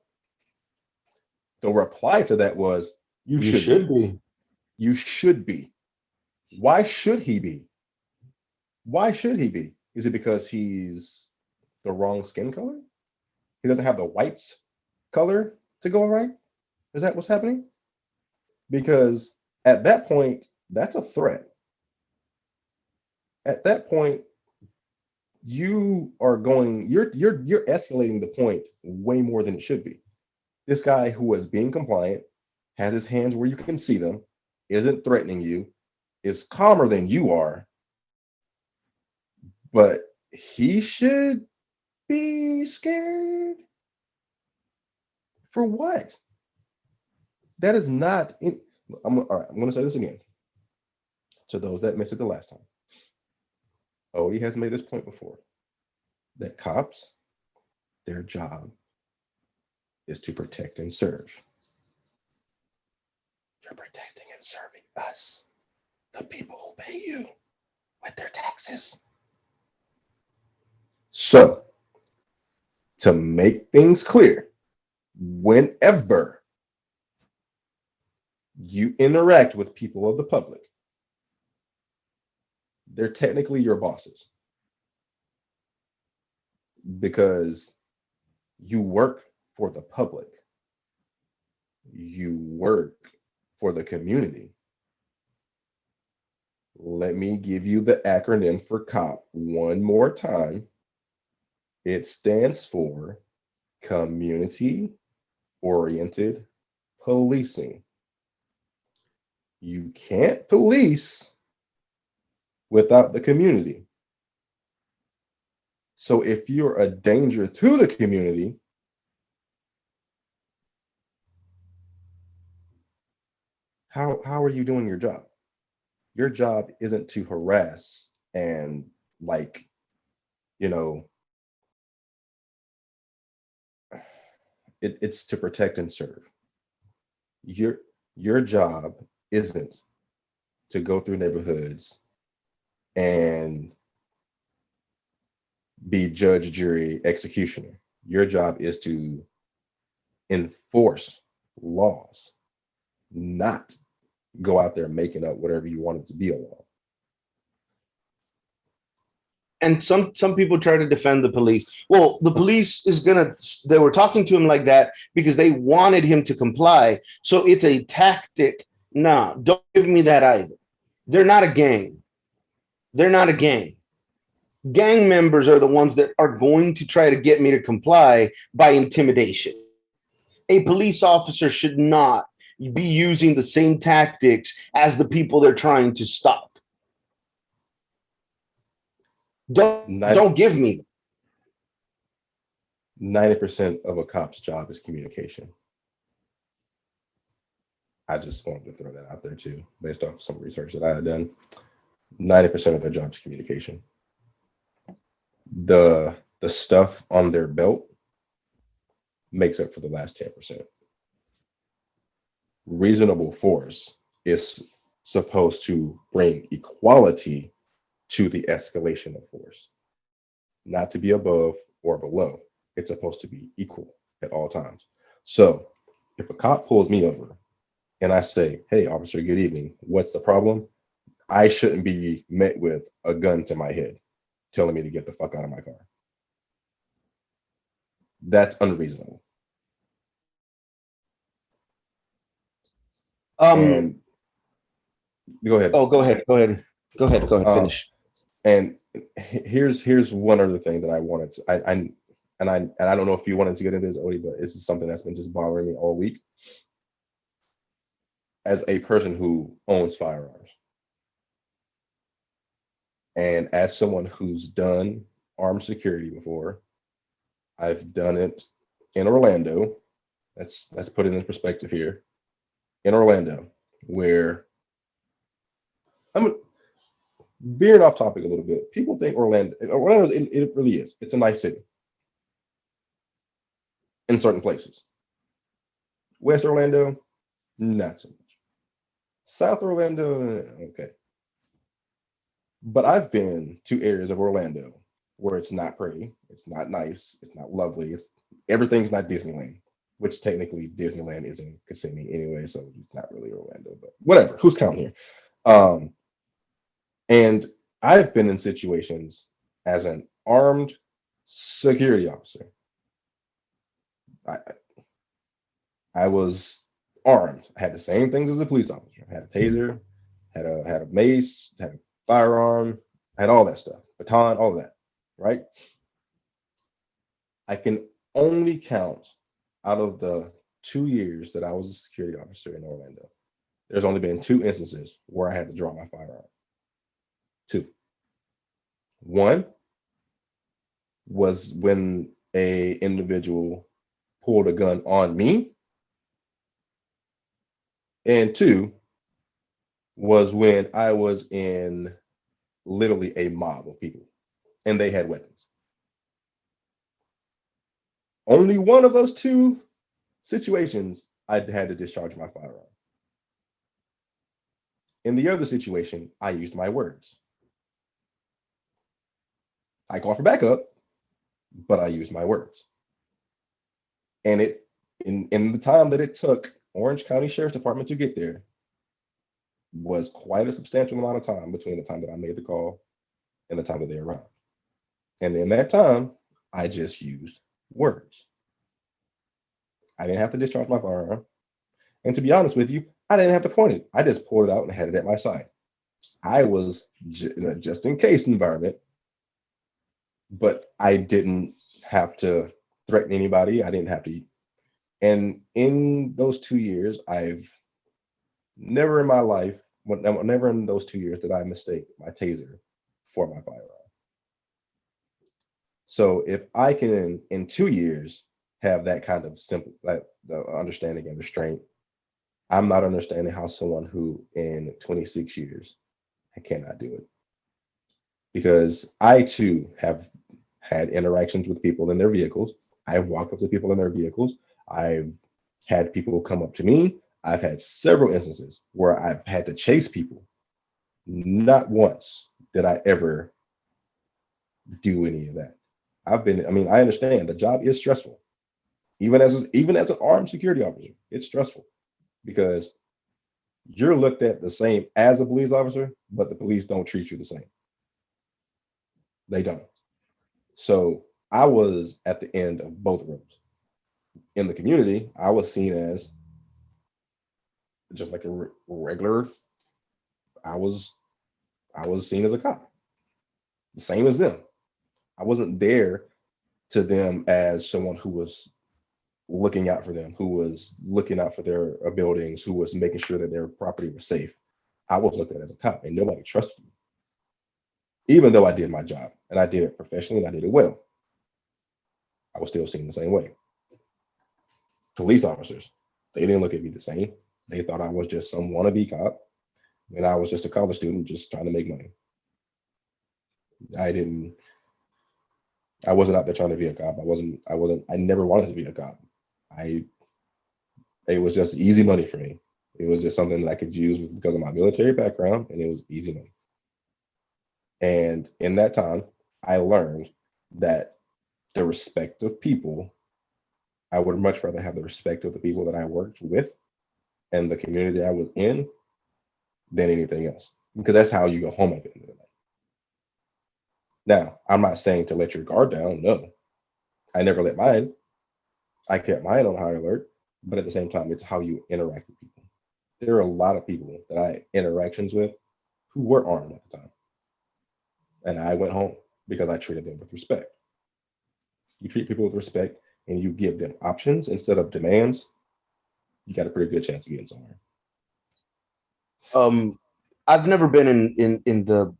the reply to that was, you You should should be. be. You should be. Why should he be? Why should he be? Is it because he's the wrong skin color? He doesn't have the whites color to go right? Is that what's happening? Because at that point, that's a threat. At that point, you're escalating the point way more than it should be. This guy who is being compliant, has his hands where you can see them, isn't threatening you, is calmer than you are, but he should be scared for what? That is not in, all right, I'm going to say this again to those that missed it the last time. Odie has made this point before that cops, their job is to protect and serve. You're protecting and serving us, the people who pay you with their taxes. So, to make things clear, whenever you interact with people of the public, they're technically your bosses because you work for the public, you work for the community. Let me give you the acronym for COP one more time. It stands for Community Oriented Policing. You can't police without the community. So if you're a danger to the community, how are you doing your job? Your job isn't to harass and, like, you know, it's to protect and serve. Your job isn't to go through neighborhoods and be judge, jury, executioner. Your job is to enforce laws, not go out there making up whatever you want it to be a law. And some people try to defend the police. Well, the police is gonna, they were talking to him like that because they wanted him to comply. So it's a tactic. Nah, don't give me that either. They're not a gang. They're not a gang. Gang members are the ones that are going to try to get me to comply by intimidation. A police officer should not be using the same tactics as the people they're trying to stop. Don't give me 90% of a cop's job is communication. I just wanted to throw that out there too, based off some research that I had done. 90% of their job is communication. The stuff on their belt makes up for the last 10%. Reasonable force is supposed to bring equality to the escalation of force, not to be above or below. It's supposed to be equal at all times. So if a cop pulls me over and I say, "Hey, officer, good evening. What's the problem?" I shouldn't be met with a gun to my head telling me to get the fuck out of my car. That's unreasonable. And go ahead. Oh, go ahead. Finish. And here's one other thing that I wanted to, I don't know if you wanted to get into this, Odie, but this is something that's been just bothering me all week. As a person who owns firearms, and as someone who's done armed security before, I've done it in Orlando. Let's put it in perspective here. In Orlando, where I'm veering off topic a little bit. People think Orlando, it really is. It's a nice city in certain places. West Orlando, not so much. South Orlando, okay. But I've been to areas of Orlando where it's not pretty, it's not nice, it's not lovely, everything's not Disneyland, which technically Disneyland is in Kissimmee anyway, so it's not really Orlando, but whatever, who's counting here? And I've been in situations as an armed security officer. I was armed. I had the same things as a police officer. I had a taser, had a mace, had a firearm, had all that stuff, baton, all of that, right? I can only count out of the 2 years that I was a security officer in Orlando. There's only been 2 instances where I had to draw my firearm. 2. One was when a individual pulled a gun on me, and 2 was when I was in literally a mob of people and they had weapons. Only one of those 2 situations I had to discharge my firearm. In the other situation, I used my words. I called for backup, but I used my words. And it in the time that it took Orange County Sheriff's Department to get there was quite a substantial amount of time between the time that I made the call and the time that they arrived. And in that time, I just used words. I didn't have to discharge my firearm. And to be honest with you, I didn't have to point it. I just pulled it out and had it at my side. I was in a just in case environment, but I didn't have to threaten anybody. I didn't have to. And in those 2 years, I've never in my life, never in those 2 years did I mistake my taser for my firearm. So if I can, in 2 years, have that kind of simple, like the understanding and restraint, I'm not understanding how someone who in 26 years cannot do it. Because I too have had interactions with people in their vehicles. I've walked up to people in their vehicles. I've had people come up to me. I've had several instances where I've had to chase people. Not once did I ever do any of that. I understand the job is stressful. Even as an armed security officer, it's stressful because you're looked at the same as a police officer, but the police don't treat you the same. They don't. So I was at the end of both rooms. In the community, I was seen as just like a regular. I was I was seen as a cop, the same as them. I wasn't there to them as someone who was looking out for them, who was looking out for their buildings, who was making sure that their property was safe. I was looked at as a cop, and nobody trusted me, even though I did my job and I did it professionally and I did it well. I was still seen the same way. Police officers, they didn't look at me the same. They thought I was just some wannabe cop, and I was just a college student just trying to make money. I didn't. I wasn't out there trying to be a cop. I wasn't. I wasn't. I never wanted to be a cop. I. It was just easy money for me. It was just something that I could use because of my military background, and it was easy money. And in that time, I learned that the respect of people, I would much rather have the respect of the people that I worked with and the community I was in than anything else, because that's how you go home at the end of the day. Now, I'm not saying to let your guard down. No, I never let mine. I kept mine on high alert, but at the same time, it's how you interact with people. There are a lot of people that I had interactions with who were armed at the time, and I went home because I treated them with respect. You treat people with respect and you give them options instead of demands, you got a pretty good chance of getting somewhere. Um, I've never been in the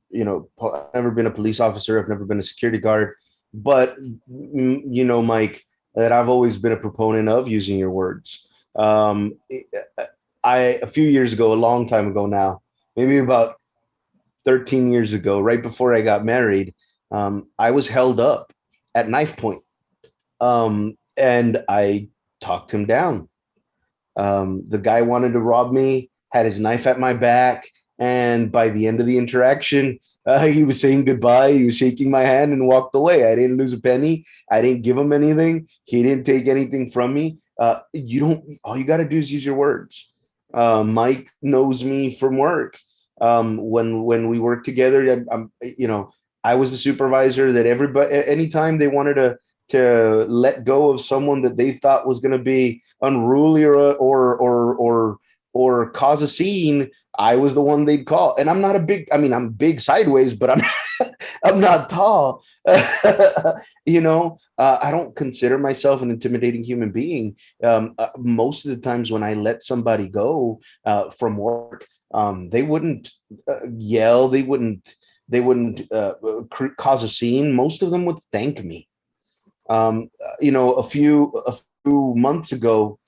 I've never been a police officer. I've never been a security guard, but Mike, that I've always been a proponent of using your words. Um, I a few years ago, a long time ago now, maybe about 13 years ago, right before I got married, I was held up at knife point, and I talked him down. The guy wanted to rob me, had his knife at my back, and by the end of the interaction, he was saying goodbye. He was shaking my hand and walked away. I didn't lose a penny. I didn't give him anything. He didn't take anything from me. You don't. All you got to do is use your words. Mike knows me from work. When we worked together, I was the supervisor that everybody. Anytime they wanted to let go of someone that they thought was going to be unruly or cause a scene, I was the one they'd call. And I'm not a big. I mean, I'm big sideways, but I'm I'm not tall. I don't consider myself an intimidating human being. Most of the times when I let somebody go from work, they wouldn't yell. They wouldn't cause a scene. Most of them would thank me. A few months ago,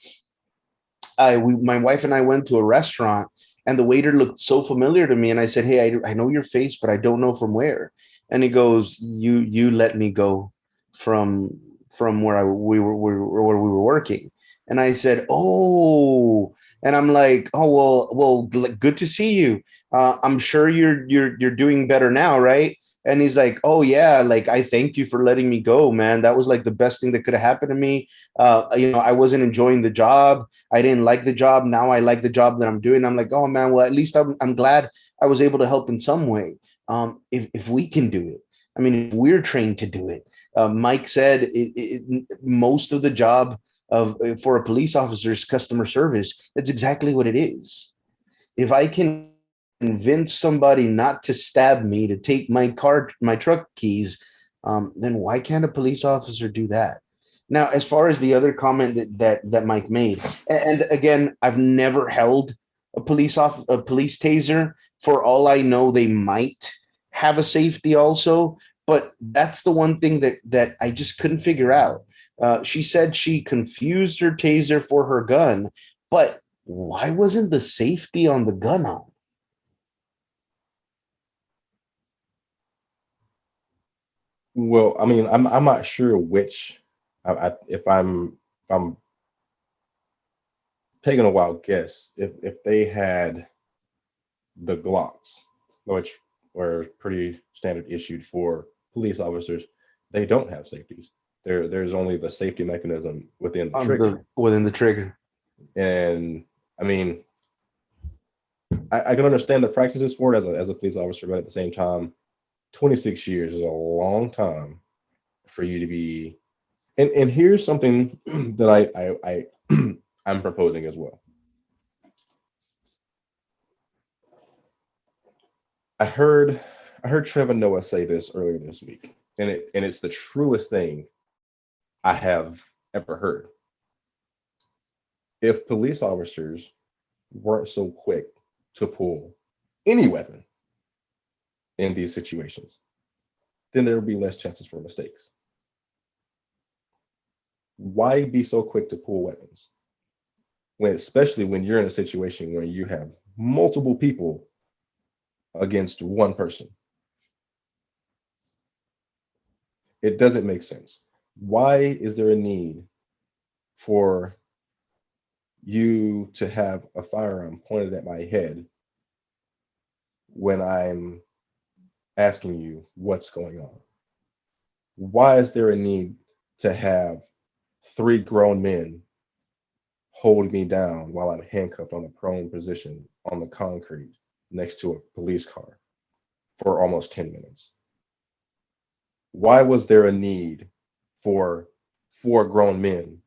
my wife and I went to a restaurant, and the waiter looked so familiar to me, and I said, "Hey, I know your face, but I don't know from where." And he goes, "You let me go from where where we were working." And I said, "Oh." And I'm like, "Oh, good to see you. I'm sure you're doing better now, right?" And he's like, "Oh yeah, like I thank you for letting me go, man. That was like the best thing that could have happened to me. I wasn't enjoying the job. I didn't like the job. Now I like the job that I'm doing." I'm like, "Oh man, well at least I'm glad I was able to help in some way. If we can do it, I mean, if we're trained to do it." Mike said most of the job of for a police officer is customer service. That's exactly what it is. If I can convince somebody not to stab me, to take my truck keys, then why can't a police officer do that? Now, as far as the other comment that Mike made, and again, I've never held a police taser. For all I know, they might have a safety also, but that's the one thing that I just couldn't figure out. She said she confused her taser for her gun, but why wasn't the safety on the gun on? Well, I mean, I'm not sure which. If I'm taking a wild guess, if they had the Glocks, which were pretty standard issued for police officers, they don't have safeties. There's only the safety mechanism within the On the trigger. within the trigger. And I mean, I can understand the practices for it as a police officer, but at the same time, 26 years is a long time for you to be. And here's something that I'm proposing as well. I heard I heard Trevor Noah say this earlier this week, and it's the truest thing I have ever heard. If police officers weren't so quick to pull any weapon in these situations, then there would be less chances for mistakes. Why be so quick to pull weapons when, especially when you're in a situation where you have multiple people against one person? It doesn't make sense. Why is there a need for you to have a firearm pointed at my head when I'm asking you what's going on? Why is there a need to have three grown men hold me down while I'm handcuffed on a prone position on the concrete next to a police car for almost 10 minutes? Why was there a need for four grown men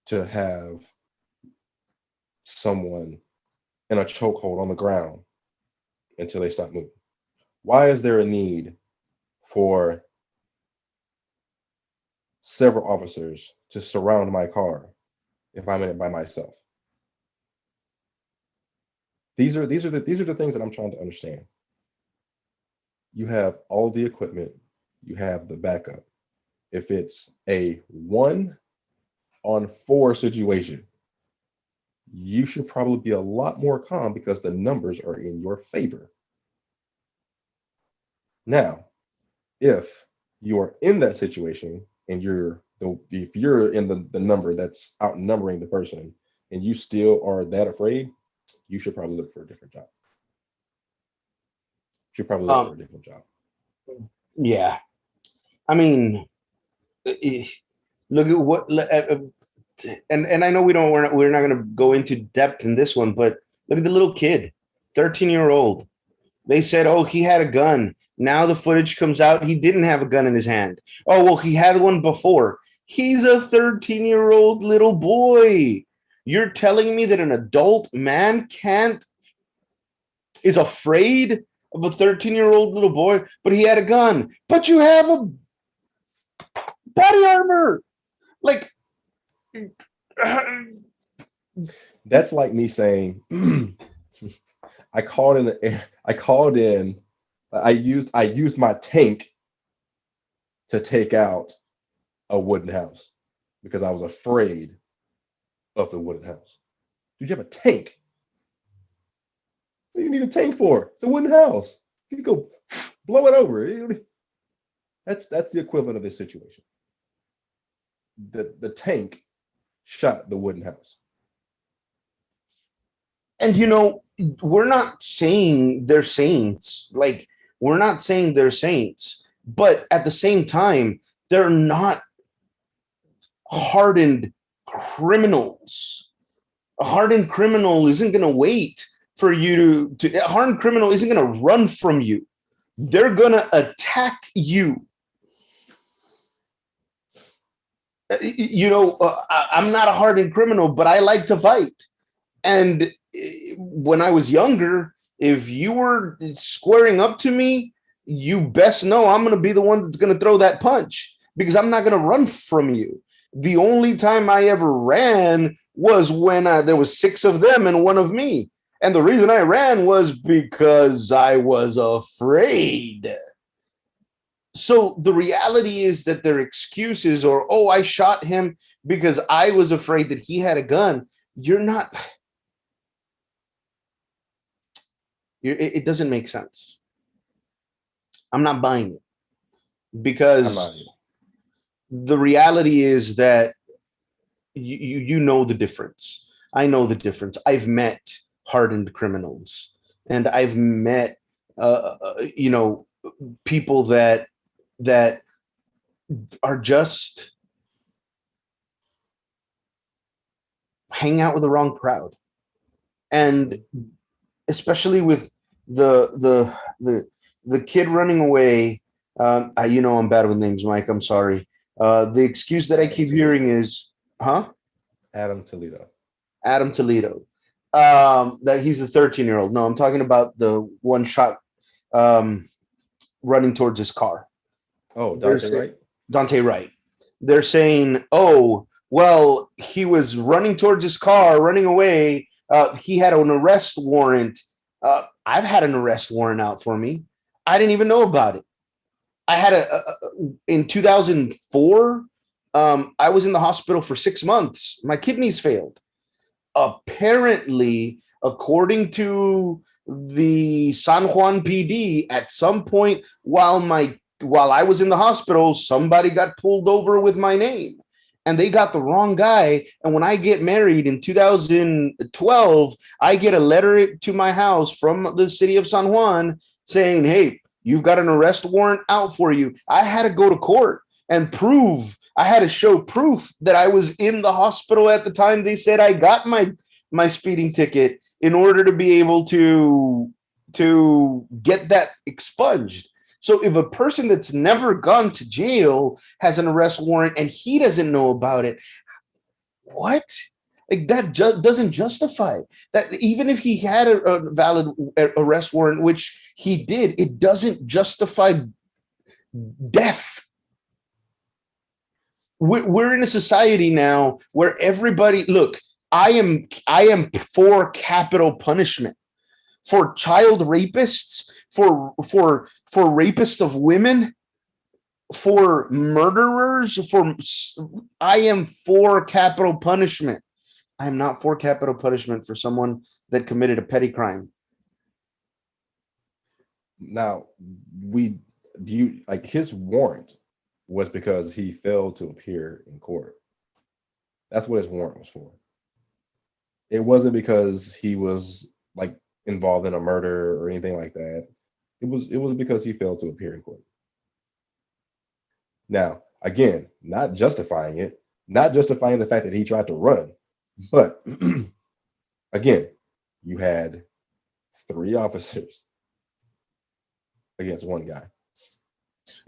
to have someone in a chokehold on the ground until they stop moving? Why is there a need for several officers to surround my car if I'm in it by myself? These are the things that I'm trying to understand. You have all the equipment, you have the backup. If it's a 1 on 4 situation, you should probably be a lot more calm because the numbers are in your favor. Now, if you're in that situation and if you're in the number that's outnumbering the person and you still are that afraid, you should probably look for a different job. You should probably look for Um, a different job. yeah, I mean, eh, look at what, and I know we're not going to go into depth in this one, but look at the little kid, 13-year-old. They said, oh, he had a gun. Now the footage comes out. He didn't have a gun in his hand. Oh, well, he had one before. He's a 13-year-old little boy. You're telling me that an adult man is afraid of a 13-year-old little boy, but he had a gun. But you have a body armor. Like, That's like me saying, I called in, I used my tank to take out a wooden house because I was afraid of the wooden house. Dude, you have a tank. What do you need a tank for? It's a wooden house. You can go blow it over. That's the equivalent of this situation. The tank shot the wooden house. and we're not saying they're saints. Like, we're not saying they're saints, but at the same time, they're not hardened criminals. A hardened criminal isn't going to wait for you to a hardened criminal isn't going to run from you. They're going to attack you. I'm not a hardened criminal, but I like to fight. And when I was younger, if you were squaring up to me, you best know I'm going to be the one that's going to throw that punch because I'm not going to run from you. The only time I ever ran was when there was 6 of them and 1 of me. And the reason I ran was because I was afraid. So the reality is that their excuses or, oh, I shot him because I was afraid that he had a gun. You're not. It doesn't make sense. I'm not buying it I'm not. because the reality is that you know the difference. I know the difference. I've met hardened criminals, and I've met people that are just hang out with the wrong crowd. And especially with the kid running away. I'm bad with names, Mike. I'm sorry. The excuse that I Adam keep Toledo. hearing is, huh? Adam Toledo. Adam Toledo. That he's a 13-year-old. No, I'm talking about the one shot um, running towards his car. Oh, Dante There's Wright. Dante Wright. They're saying, oh, well, he was running towards his car, running away. He had an arrest warrant. I've had an arrest warrant out for me. I didn't even know about it. I had in 2004. I was in the hospital for 6 months. My kidneys failed. Apparently, according to the San Juan PD, at some point while I was in the hospital, somebody got pulled over with my name and they got the wrong guy. And when I get married in 2012, I get a letter to my house from the city of San Juan saying, hey, you've got an arrest warrant out for you. I had to go to court and I had to show proof that I was in the hospital at the time they said I got my speeding ticket in order to be able to get that expunged. So if a person that's never gone to jail has an arrest warrant and he doesn't know about it, what? Like that doesn't justify that. Even if he had a valid arrest warrant, which he did, it doesn't justify death. We're in a society now where everybody look. I am for capital punishment for child rapists, for rapists of women, for murderers. For I am for capital punishment. I am not for capital punishment for someone that committed a petty crime. Now, we do you like his warrant was because he failed to appear in court. That's what his warrant was for. It wasn't because he was like involved in a murder or anything like that. It was because he failed to appear in court. Now, again, not justifying it, not justifying the fact that he tried to run, but again, you had three officers against one guy.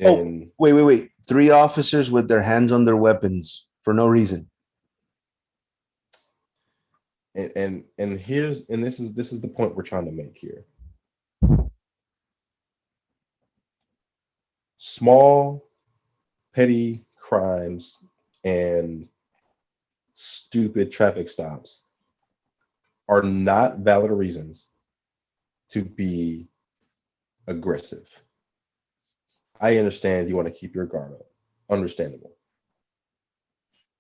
Oh, And wait. Three officers with their hands on their weapons for no reason. this is the point we're trying to make here. Small petty crimes and stupid traffic stops are not valid reasons to be aggressive. I understand you want to keep your guard up. Understandable.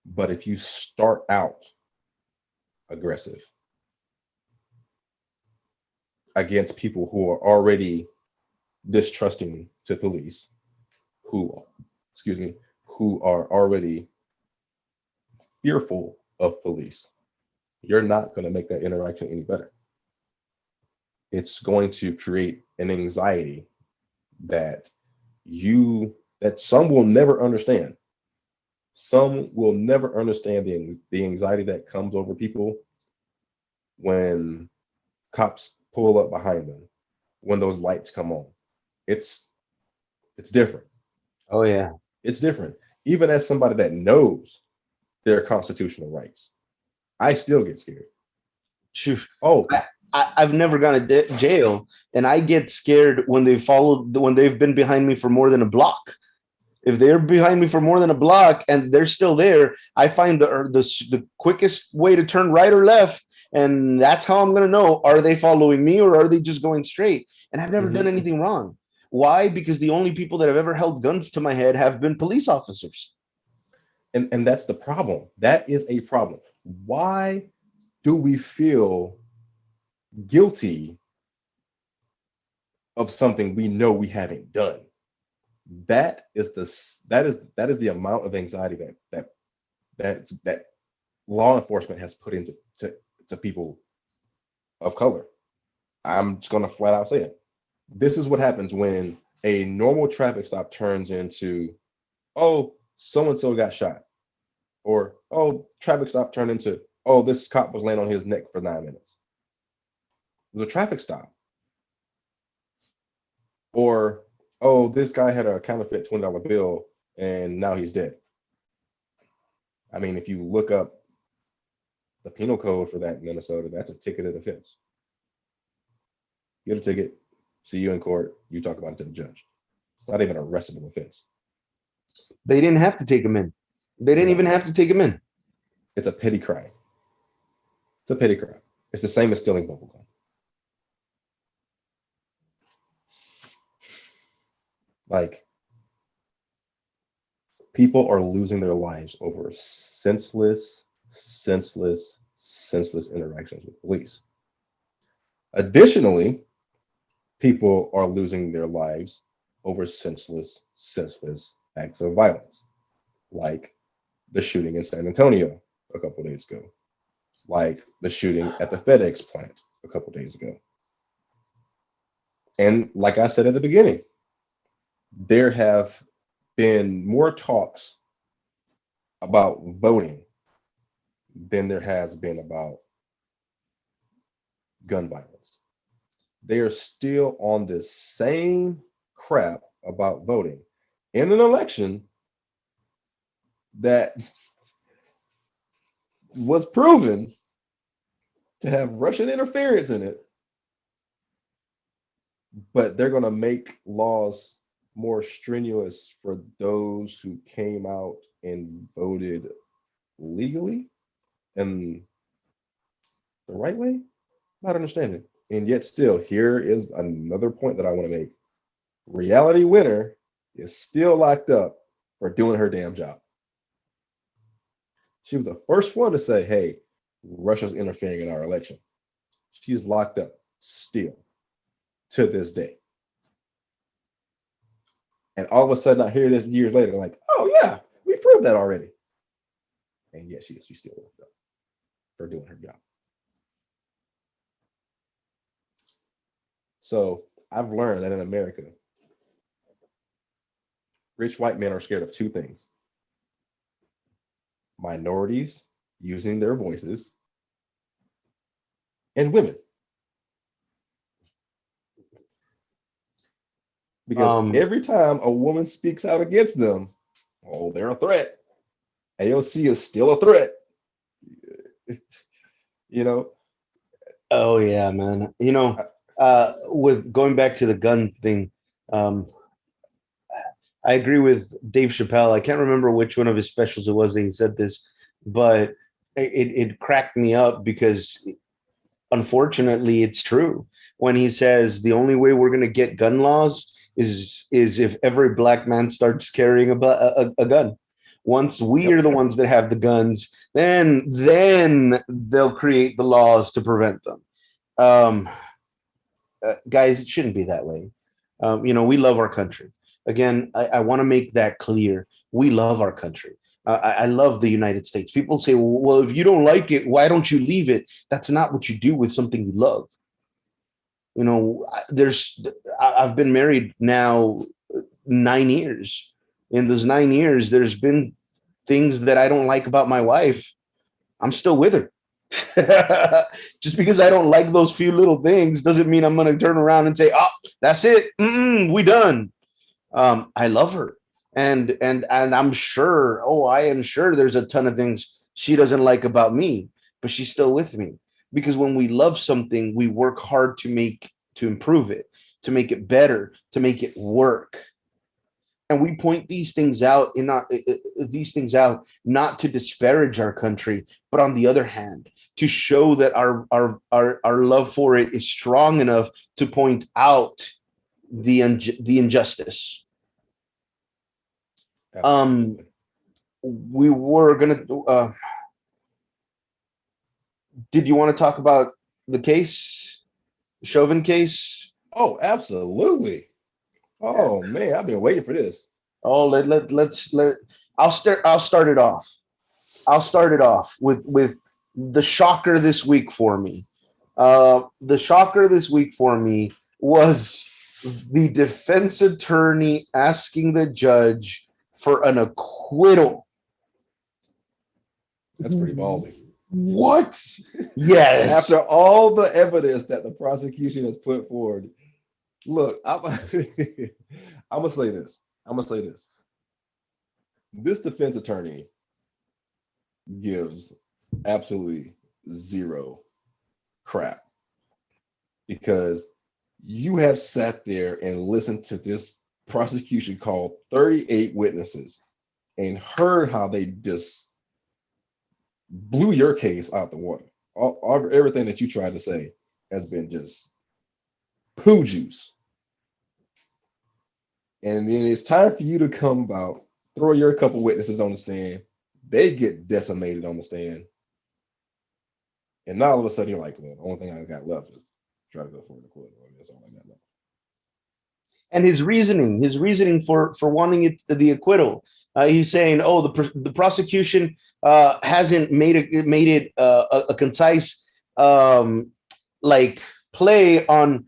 But if you start out aggressive against people who are already distrusting to police, who, excuse me, who are already fearful of police, you're not going to make that interaction any better. It's going to create an anxiety that that some will never understand. Some will never understand the anxiety that comes over people when cops pull up behind them, when those lights come on. It's it's different. Oh yeah. It's different. Even as somebody that knows their constitutional rights, I still get scared. Phew. Oh, I've never gone to jail, and I get scared when when they've been behind me for more than a block. If they're behind me for more than a block and they're still there, I find the quickest way to turn right or left, and that's how I'm gonna know, are they following me or are they just going straight? And I've never done mhm. anything wrong. Why? Because the only people that have ever held guns to my head have been police officers. And that's the problem. That is a problem. Why do we feel guilty of something we know we haven't done? That is the amount of anxiety that law enforcement has put into to people of color. I'm just gonna flat out say it. This is what happens when a normal traffic stop turns into, oh, so and so got shot, or oh, traffic stop turned into, oh, this cop was laying on his neck for 9 minutes. It was a traffic stop. Or, oh, this guy had a counterfeit $20 bill and now he's dead. I mean, if you look up the penal code for that in Minnesota, that's a ticketed offense. Get a ticket, see you in court, you talk about it to the judge. It's not even an arrestable offense. They didn't have to take him in. They didn't even have to take him in. It's a petty crime. It's a petty crime. It's the same as stealing bubble gum. Like, people are losing their lives over senseless interactions with police. Additionally, people are losing their lives over senseless acts of violence, like the shooting in San Antonio a couple days ago, like the shooting at the FedEx plant a couple days ago. And like I said at the beginning, there have been more talks about voting than there has been about gun violence. They are still on this same crap about voting in an election that was proven to have Russian interference in it, but they're going to make laws more strenuous for those who came out and voted legally and the right way. Not understanding. And yet still, here is another point that I want to make. Reality Winner is still locked up for doing her damn job. She was the first one to say, hey, Russia's interfering in our election. She's locked up still to this day. And all of a sudden I hear this years later, like, oh yeah, we proved that already. And yet she's still locked up for doing her job. So I've learned that in America, rich white men are scared of two things: minorities using their voices and women. Because every time a woman speaks out against them, oh, they're a threat. AOC is still a threat. You know? Oh, yeah, man. You know, with going back to the gun thing, I agree with Dave Chappelle. I can't remember which one of his specials it was that he said this, but it cracked me up because unfortunately it's true. When he says the only way we're going to get gun laws is if every black man starts carrying a gun. Once we are the ones that have the guns, then they'll create the laws to prevent them. Guys, it shouldn't be that way. You know, we love our country. Again, I want to make that clear. We love our country. I love the United States. People say, well, if you don't like it, why don't you leave it? That's not what you do with something you love. You know, I've been married now 9 years. In those 9 years, there's been things that I don't like about my wife. I'm still with her. Just because I don't like those few little things doesn't mean I'm going to turn around and say, oh, that's it. We done. I love her. And I'm sure, I am sure there's a ton of things she doesn't like about me, but she's still with me. Because when we love something, we work hard to improve it, to make it better, to make it work. And we point these things out not to disparage our country, but on the other hand, to show that our love for it is strong enough to point out the injustice. Absolutely. We were gonna. Did you want to talk about the case, Chauvin case? Oh, absolutely. Oh man, I've been waiting for this. Oh, let's. I'll start it off. I'll start it off with the shocker this week for me. The shocker this week for me was the defense attorney asking the judge for an acquittal. That's pretty ballsy. What? Yes. After all the evidence that the prosecution has put forward, look, I'm gonna say this. I'm gonna say this. This defense attorney gives absolutely zero crap because you have sat there and listened to this prosecution call 38 witnesses and heard how they just blew your case out the water. Everything that you tried to say has been just poo juice. And then it's time for you to come about, throw your couple witnesses on the stand. They get decimated on the stand. And now all of a sudden you're like, well, the only thing I got left is try to go for the acquittal. That's all I got left. And his reasoning for wanting it the acquittal. He's saying, "Oh, the prosecution hasn't made it a concise like play on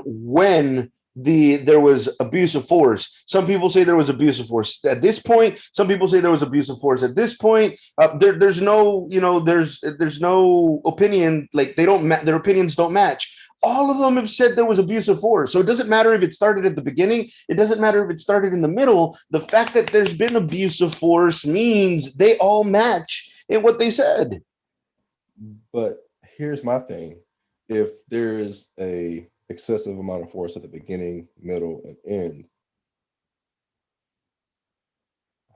when there was abuse of force. Some people say there was abuse of force at this point. Some people say there was abuse of force at this point. There's no, there's no opinion. Like their opinions don't match. All of them have said there was abuse of force. So it doesn't matter if it started at the beginning. It doesn't matter if it started in the middle. The fact that there's been abuse of force means they all match in what they said." But here's my thing. If there is a excessive amount of force at the beginning, middle, and end,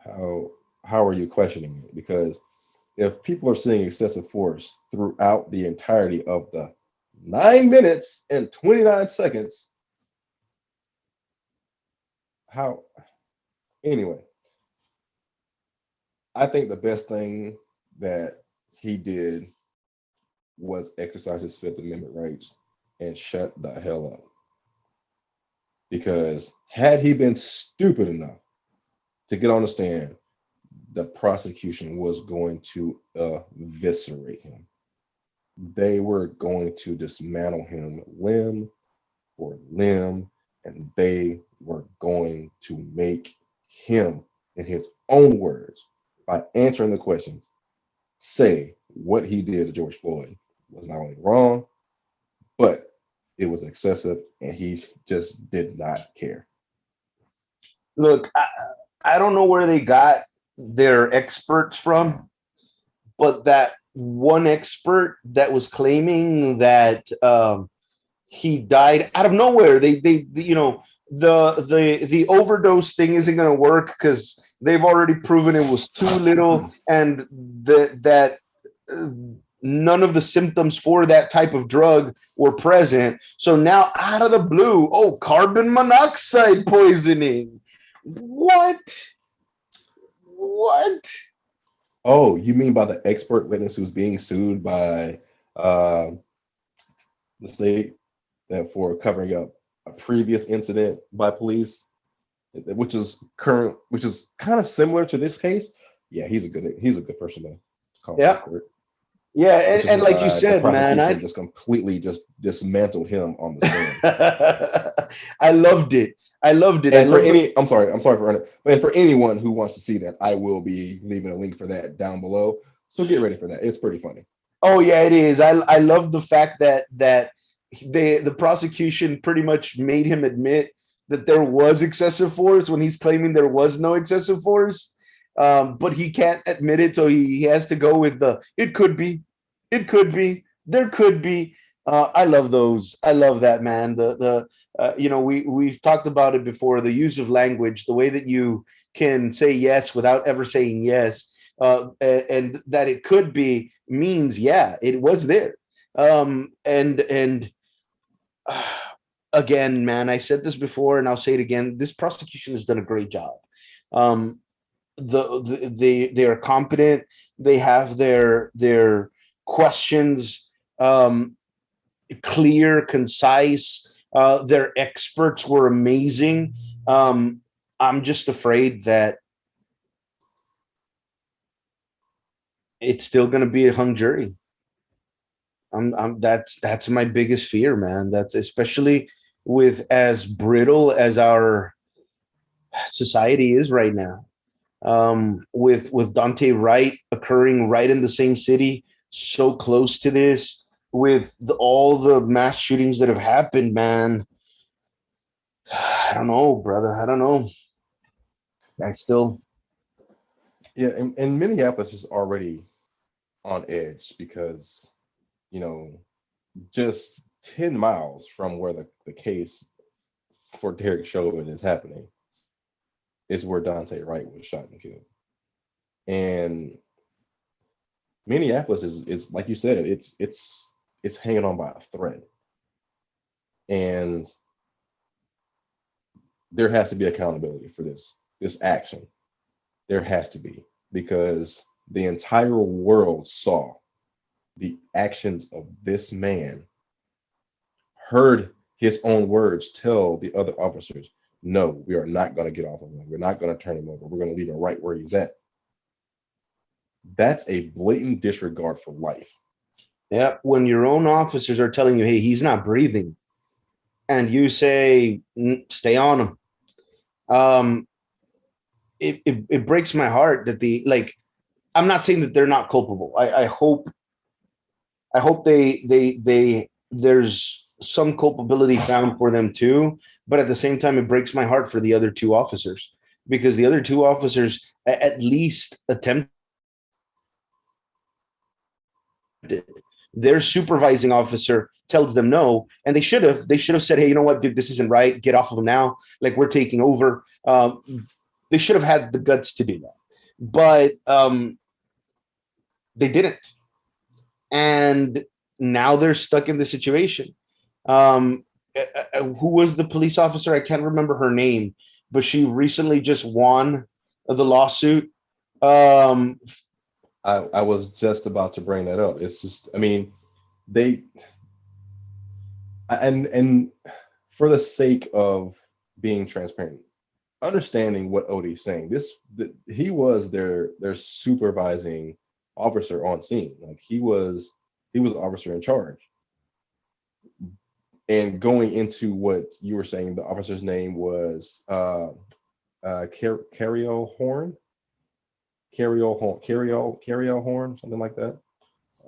how are you questioning it? Because if people are seeing excessive force throughout the entirety of the 9 minutes and 29 seconds, how anyway, I think the best thing that he did was exercise his Fifth Amendment rights and shut the hell up. Because had he been stupid enough to get on the stand, the prosecution was going to eviscerate him. They were going to dismantle him limb for limb, and they were going to make him, in his own words, by answering the questions, say what he did to George Floyd was not only wrong, but it was excessive, and he just did not care. Look, I don't know where they got their experts from, but that one expert that was claiming that he died out of nowhere. They the overdose thing isn't going to work because they've already proven it was too little, and that uh, none of the symptoms for that type of drug were present. So now, out of the blue, oh, carbon monoxide poisoning. What? What? Oh, you mean by the expert witness who's being sued by uh, the state that for covering up a previous incident by police, which is kind of similar to this case? Yeah, he's a good person to call to Yeah. court. Yeah, Which is and like you why the said, man, prosecution just completely just dismantled him on the stand. I loved it. I loved it. I And for loved it. I'm sorry for running, and for anyone who wants to see that, I will be leaving a link for that down below. So get ready for that. It's pretty funny. Oh yeah, it is. I love the fact that the prosecution pretty much made him admit that there was excessive force when he's claiming there was no excessive force. But he can't admit it, so he has to go with the it could be, there could be. I love those. I love that, man. We've talked about it before. The use of language, the way that you can say yes without ever saying yes, and that it could be means yeah, it was there. And again, man, I said this before, and I'll say it again. This prosecution has done a great job. Um, they are competent. They have their questions clear, concise. Their experts were amazing. I'm just afraid that it's still going to be a hung jury. That's my biggest fear, man. That's especially with as brittle as our society is right now. With Dante Wright occurring right in the same city, so close to this with all the mass shootings that have happened, man. I don't know, brother. I don't know. I still. Yeah, and Minneapolis is already on edge because, you know, just 10 miles from where the case for Derek Chauvin is happening is where Dante Wright was shot and killed. And Minneapolis is like you said, it's hanging on by a thread. And there has to be accountability for this action. There has to be, because the entire world saw the actions of this man, heard his own words tell the other officers, no, we are not going to get off of him. We're not going to turn him over. We're going to leave him right where he's at. That's a blatant disregard for life. Yeah, when your own officers are telling you, hey, he's not breathing, and you say, stay on him. It breaks my heart that I'm not saying that they're not culpable. I hope they there's some culpability found for them too. But at the same time, it breaks my heart for the other two officers, because the other two officers at least attempted. Their supervising officer tells them no, and they should have said, hey, you know what, dude, this isn't right. Get off of him now. Like, we're taking over. They should have had the guts to do that, but they didn't, and now they're stuck in the situation. Um, who was the police officer? I can't remember her name, but she recently just won the lawsuit. Um, I was just about to bring that up. It's just, I mean, they and for the sake of being transparent, understanding what Odie's saying, he was their supervising officer on scene. Like he was the officer in charge. And going into what you were saying, the officer's name was Carriel Horn, Carriel Horn, something like that.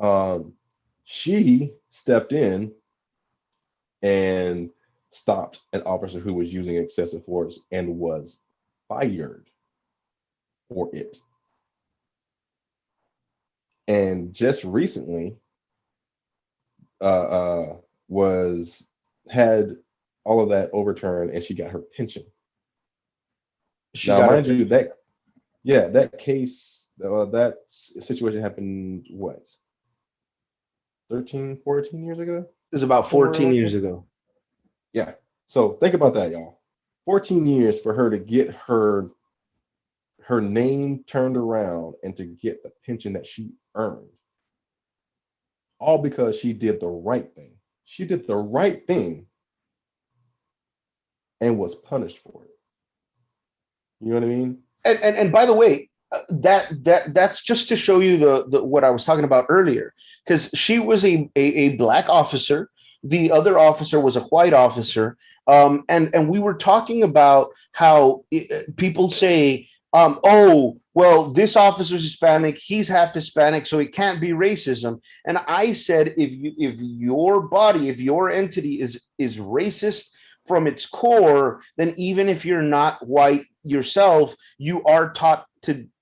Um, she stepped in and stopped an officer who was using excessive force and was fired for it. And just recently, was had all of that overturned, and she got her pension. she Now, got her. mind you, that case, that situation happened what, 13, 14 years ago, It was about somewhere 14 around years there. ago. Yeah. So think about that, y'all. 14 years for her to get her name turned around and to get the pension that she earned, all because she did the right thing. She did the right thing and was punished for it. You know what I mean? And by the way, that's just to show you the what I was talking about earlier, because she was a black officer, the other officer was a white officer, and we were talking about how people say, oh, well, this officer's Hispanic, he's half Hispanic, so it can't be racism. And I said, if your body, if your entity is racist from its core, then even if you're not white yourself, you are taught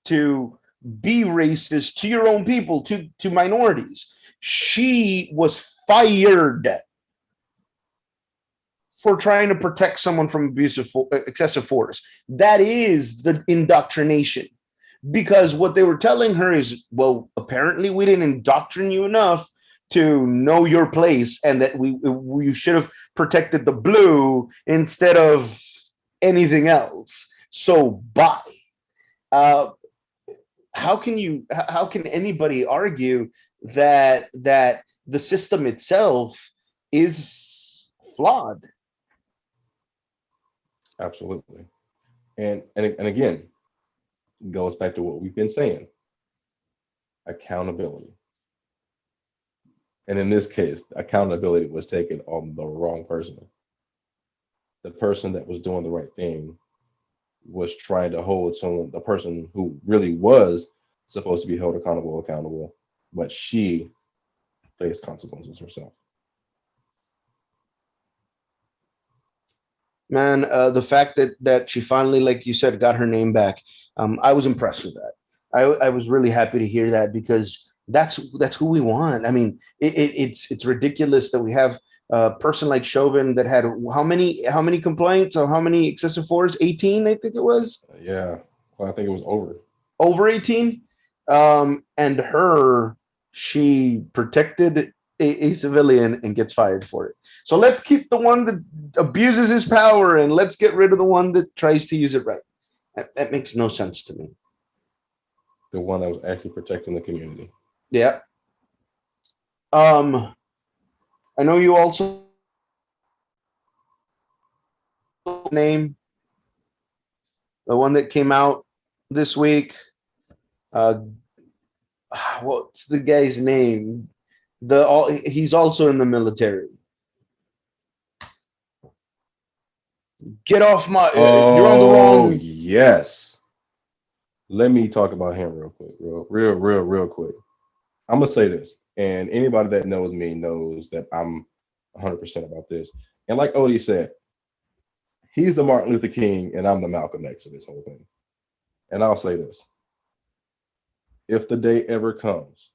to be racist to your own people, to minorities. She was fired for trying to protect someone from excessive force. That is the indoctrination. Because what they were telling her is, well, apparently we didn't indoctrinate you enough to know your place, and that we should have protected the blue instead of anything else. So bye. Uh, how can anybody argue that the system itself is flawed? Absolutely. And again, goes back to what we've been saying: accountability. And in this case, accountability was taken on the wrong person. The person that was doing the right thing was trying to hold someone, the person who really was supposed to be held accountable, but she faced consequences herself. Man, the fact that she finally, like you said, got her name back, I was impressed with that. I was really happy to hear that because that's who we want. I mean, it's ridiculous that we have a person like Chauvin that had how many complaints or how many excessive force? 18, I think it was. Yeah, well, I think it was over. Over 18. And her, she protected a civilian and gets fired for it. So let's keep the one that abuses his power and let's get rid of the one that tries to use it right. That makes no sense to me. The one that was actually protecting the community. Yeah. Um, I know you also name the one that came out this week. Uh, what's the guy's name? He's also in the military. Get off my! You're on the Oh wrong. yes. Let me talk about him real quick, real quick. I'm gonna say this, and anybody that knows me knows that I'm 100% about this. And like Odie said, he's the Martin Luther King, and I'm the Malcolm X of this whole thing. And I'll say this: if the day ever comes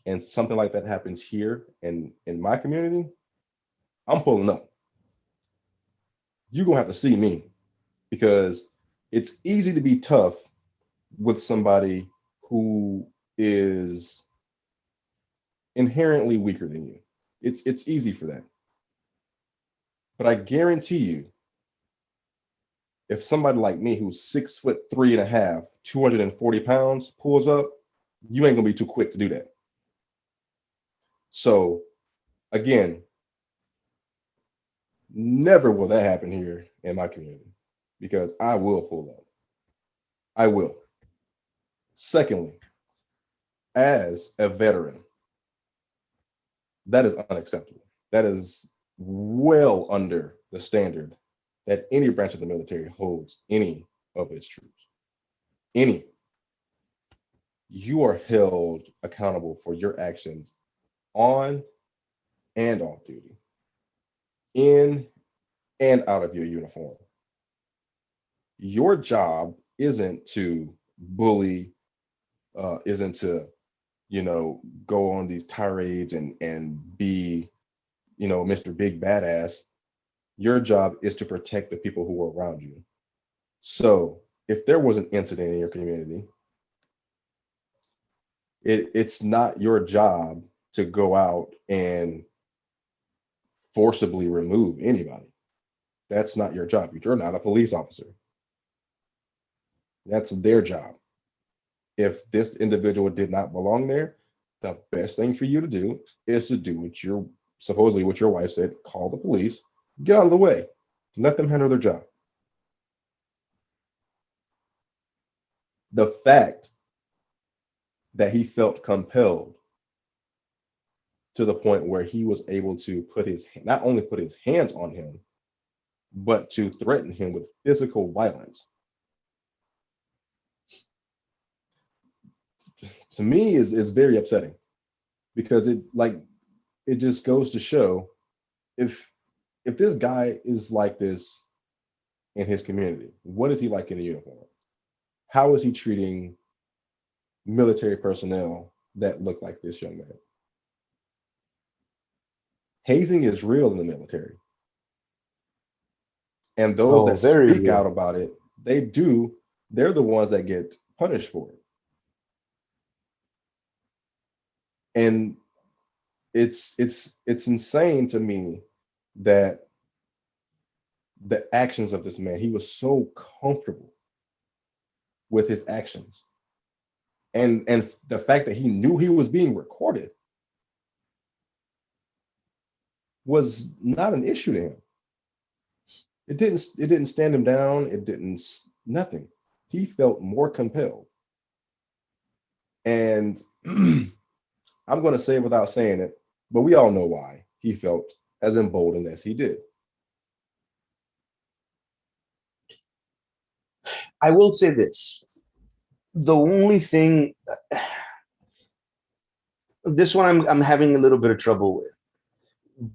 and something like that happens here in my community, I'm pulling up. You're gonna have to see me because it's easy to be tough with somebody who is inherently weaker than you. It's easy for that. But I guarantee you, if somebody like me who's 6'3.5", 240 pounds pulls up, you ain't gonna be too quick to do that. So again, never will that happen here in my community because I will pull up. I will. Secondly, as a veteran, that is unacceptable. That is well under the standard that any branch of the military holds any of its troops. Any. You are held accountable for your actions on and off duty, in and out of your uniform. Your job isn't to bully, isn't to, go on these tirades and be, Mr. Big Badass. Your job is to protect the people who are around you. So if there was an incident in your community, it's not your job to go out and forcibly remove anybody. That's not your job. You're not a police officer. That's their job. If this individual did not belong there, the best thing for you to do is to do what your supposedly what your wife said, call the police, get out of the way, let them handle their job. The fact that he felt compelled to the point where he was able to not only put his hands on him, but to threaten him with physical violence, to me is very upsetting because it just goes to show if this guy is like this in his community, what is he like in the uniform? How is he treating military personnel that look like this young man? Hazing is real in the military. And those Oh, that very speak out real. about it, they're the ones that get punished for it. And it's insane to me that the actions of this man, he was so comfortable with his actions. And the fact that he knew he was being recorded was not an issue to him. It didn't stand him down, it didn't nothing. He felt more compelled. And I'm going to say it without saying it, but we all know why he felt as emboldened as he did. I. will say this: the only thing, this one I'm having a little bit of trouble with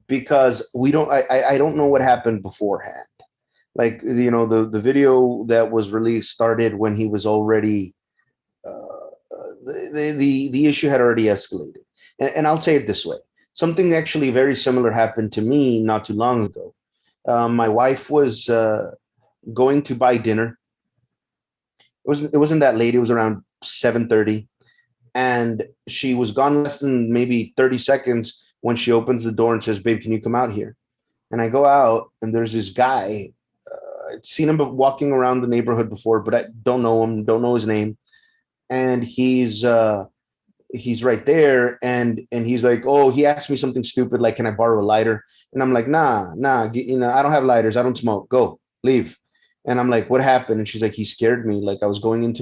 because I don't know what happened beforehand. Like the video that was released started when he was already the issue had already escalated. And I'll say it this way: something actually very similar happened to me not too long ago. My wife was going to buy dinner. It wasn't that late. It was around 7:30, and she was gone less than maybe 30 seconds when she opens the door and says, "Babe, can you come out here?" And I go out, and there's this guy. I'd seen him walking around the neighborhood before, but I don't know him, don't know his name. And he's right there, and he's like, "Oh," he asked me something stupid like, "Can I borrow a lighter?" And I'm like, nah, I don't have lighters, I don't smoke, go, leave. And I'm like, "What happened?" And she's like, "He scared me. Like, I was going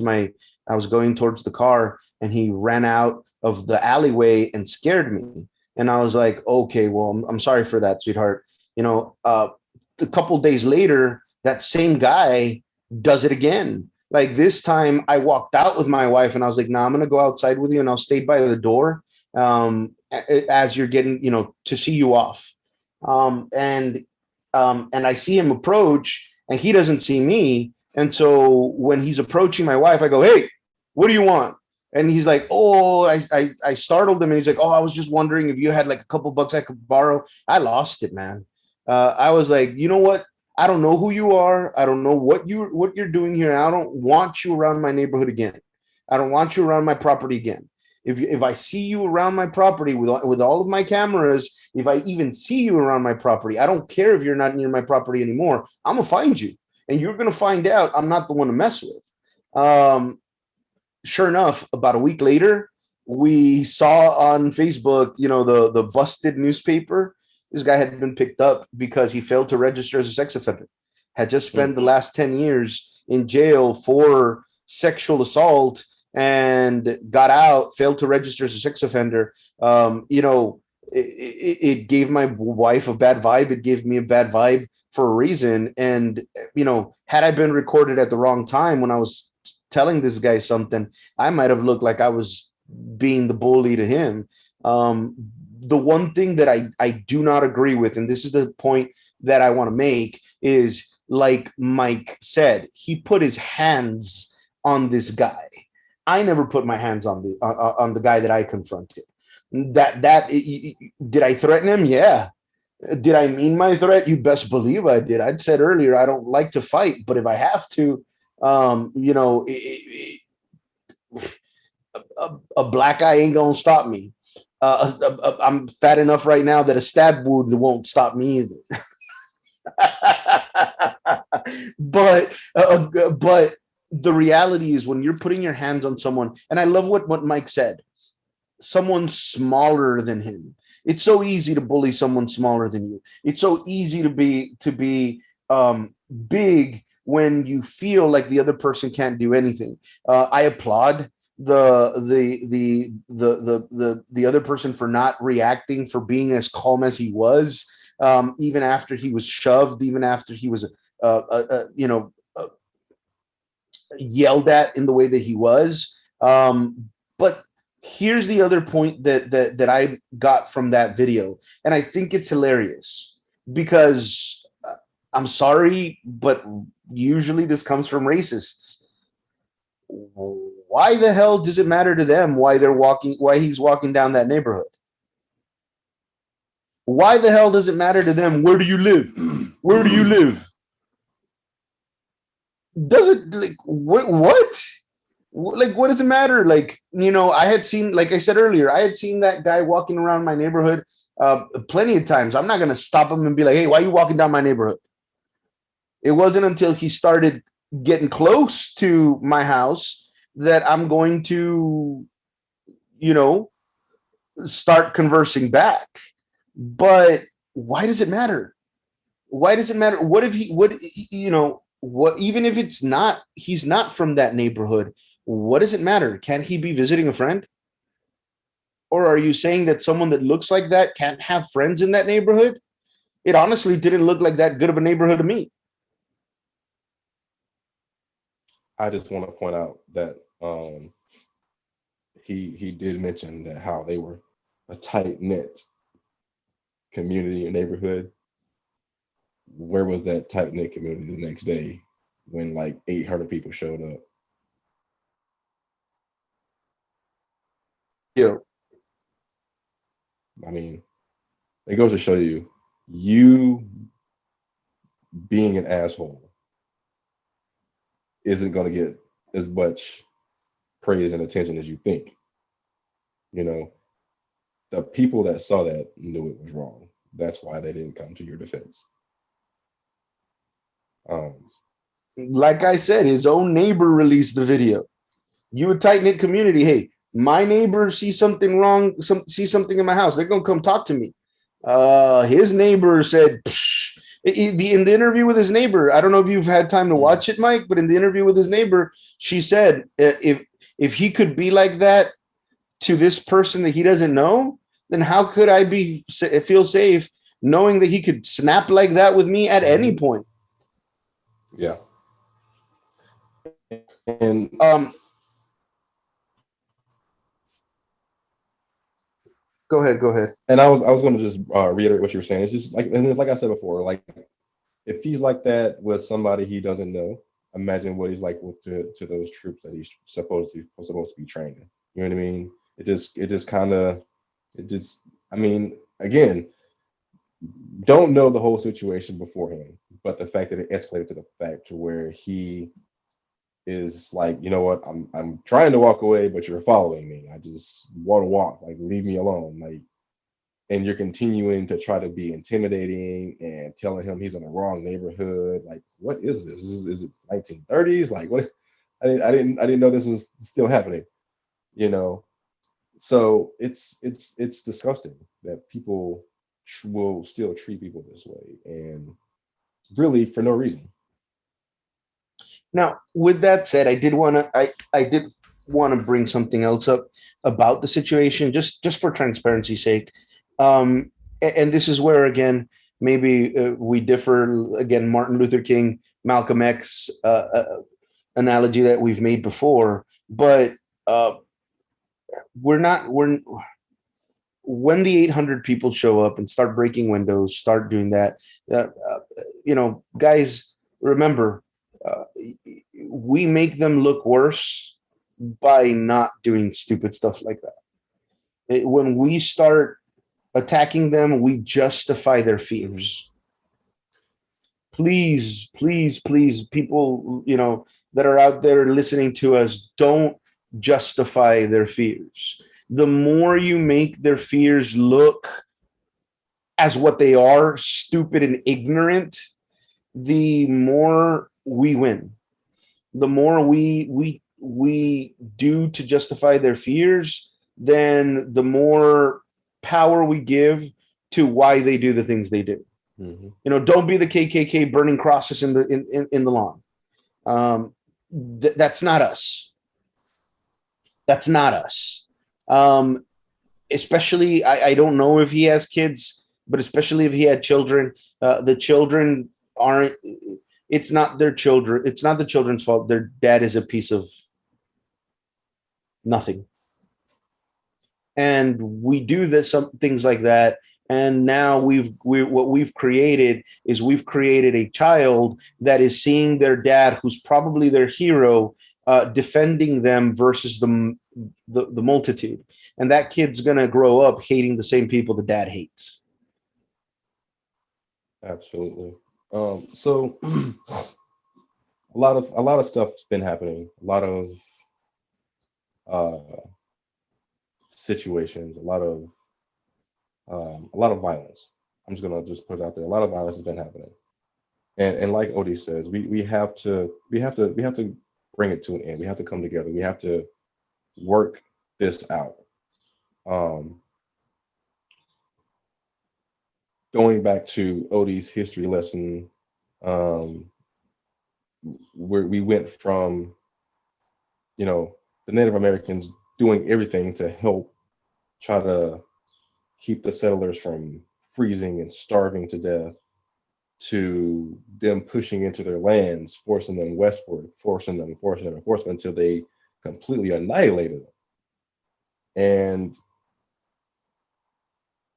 towards the car, and he ran out of the alleyway and scared me." And I was like, "Okay, well, I'm sorry for that, sweetheart." A couple days later, that same guy does it again. Like, this time I walked out with my wife and I was like, "Nah, I'm gonna go outside with you and I'll stay by the door as you're getting, to see you off." And I see him approach and he doesn't see me. And so when he's approaching my wife, I go, "Hey, what do you want?" And he's like, "Oh," I startled him, and he's like, "Oh, I was just wondering if you had like a couple bucks I could borrow." I lost it, man. I was like, "You know what? I don't know who you are. I don't know what you're doing here. I don't want you around my neighborhood again. I don't want you around my property again. If I see you around my property with all of my cameras, if I even see you around my property, I don't care if you're not near my property anymore. I'm gonna find you, and you're gonna find out I'm not the one to mess with." Sure enough, about a week later, we saw on Facebook, the busted newspaper. This guy had been picked up because he failed to register as a sex offender. Had just spent the last 10 years in jail for sexual assault and got out, failed to register as a sex offender. It gave my wife a bad vibe. It gave me a bad vibe for a reason. And, had I been recorded at the wrong time when I was telling this guy something, I might have looked like I was being the bully to him. The one thing that I do not agree with, and this is the point that I want to make, is like Mike said, he put his hands on this guy. I never put my hands on the guy that I confronted. Did I threaten him? Yeah. Did I mean my threat? You best believe I did. I said earlier I don't like to fight, but if I have to, um, you know, it, a black eye ain't gonna stop me. I'm fat enough right now that a stab wound won't stop me either. But the reality is, when you're putting your hands on someone, and I love what Mike said, someone smaller than him. It's so easy to bully someone smaller than you. It's so easy to be big when you feel like the other person can't do anything. I applaud the other person for not reacting, for being as calm as he was, even after he was shoved, even after he was yelled at in the way that he was. But here's the other point that I got from that video, and I think it's hilarious because I'm sorry, but usually this comes from racists. Why the hell does it matter to them why he's walking down that neighborhood? Why the hell does it matter to them? Where do you live? Where do you live? Does it, like, what? Like, what does it matter? Like, I had seen, like I said earlier, I had seen that guy walking around my neighborhood plenty of times. I'm not going to stop him and be like, "Hey, why are you walking down my neighborhood?" It wasn't until he started getting close to my house that I'm going to, you know, start conversing back. But why does it matter? Why does it matter? What if what, even if he's not from that neighborhood, what does it matter? Can he be visiting a friend? Or are you saying that someone that looks like that can't have friends in that neighborhood? It honestly didn't look like that good of a neighborhood to me. I just want to point out that he did mention that how they were a tight knit community or neighborhood, where was that tight knit community the next day when like 800 people showed up? Yeah. I mean, it goes to show you, you being an asshole isn't going to get as much praise and attention as you think. You know, the people that saw that knew it was wrong. That's why they didn't come to your defense. Um, Like I said, his own neighbor released the video. You a tight knit community. Hey, my neighbor sees something wrong, sees something in my house. They're gonna come talk to me. His neighbor said, in the interview with his neighbor. I don't know if you've had time to watch it, Mike, but in the interview with his neighbor, she said, if he could be like that to this person that he doesn't know, then how could I feel safe knowing that he could snap like that with me at any point? yeah. And Go ahead. and I was going to just reiterate what you were saying. It's just like, and it's like I said before, like if he's like that with somebody he doesn't know, imagine what he's like with to those troops that he's supposed to be training. You know what I mean? It just kind of it just I mean, again, don't know the whole situation beforehand, but the fact that it escalated to the fact to where he is like, you know what, I'm trying to walk away, but you're following me. I just want to walk, like leave me alone, like, and you're continuing to try to be intimidating and telling him he's in the wrong neighborhood. Like, what is this? Is it 1930s? Like, what? I didn't know this was still happening. You know, so it's disgusting that people will still treat people this way, and really for no reason. Now, with that said, I did want to bring something else up about the situation, just for transparency's sake. And this is where again maybe we differ. Again, Martin Luther King, Malcolm X analogy that we've made before, but uh, we're not we're when the 800 people show up and start breaking windows, start doing that, guys, remember, uh, we make them look worse by not doing stupid stuff like that. When we start attacking them, we justify their fears. Please, please, please, people, that are out there listening to us, don't justify their fears. The more you make their fears look as what they are, stupid and ignorant, the more we win. The more we do to justify their fears, then the more power we give to why they do the things they do. Don't be the KKK burning crosses in the lawn. That's not us. That's not us. Especially, I don't know if he has kids, but especially if he had children, the children aren't. It's not their children. It's not the children's fault. Their dad is a piece of nothing, and we do this some things like that. And now what we've created is we've created a child that is seeing their dad, who's probably their hero, defending them versus the multitude, and that kid's gonna grow up hating the same people the dad hates. Absolutely. So a lot of stuff's been happening. Uh, situations, a lot of violence. I'm just gonna just put it out there. A lot of violence has been happening, and like Odie says, we have to bring it to an end. We have to come together. We have to work this out. Um, Going back to Odie's history lesson, um, where we went from, the Native Americans doing everything to help try to keep the settlers from freezing and starving to death, to them pushing into their lands, forcing them westward, forcing them until they completely annihilated them. And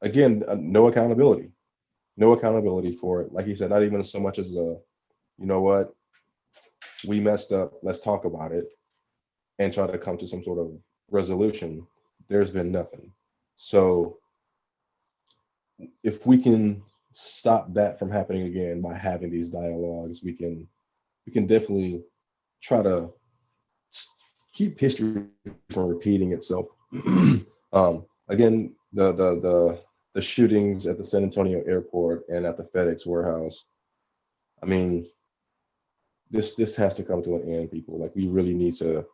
again, no accountability for it. Like you said, not even so much as a, you know what, we messed up. Let's talk about it and try to come to some sort of resolution. There's been nothing. So if we can stop that from happening again by having these dialogues, we can definitely try to keep history from repeating itself. Again, the shootings at the San Antonio airport and at the FedEx warehouse. I mean, this has to come to an end, people. Like we really need to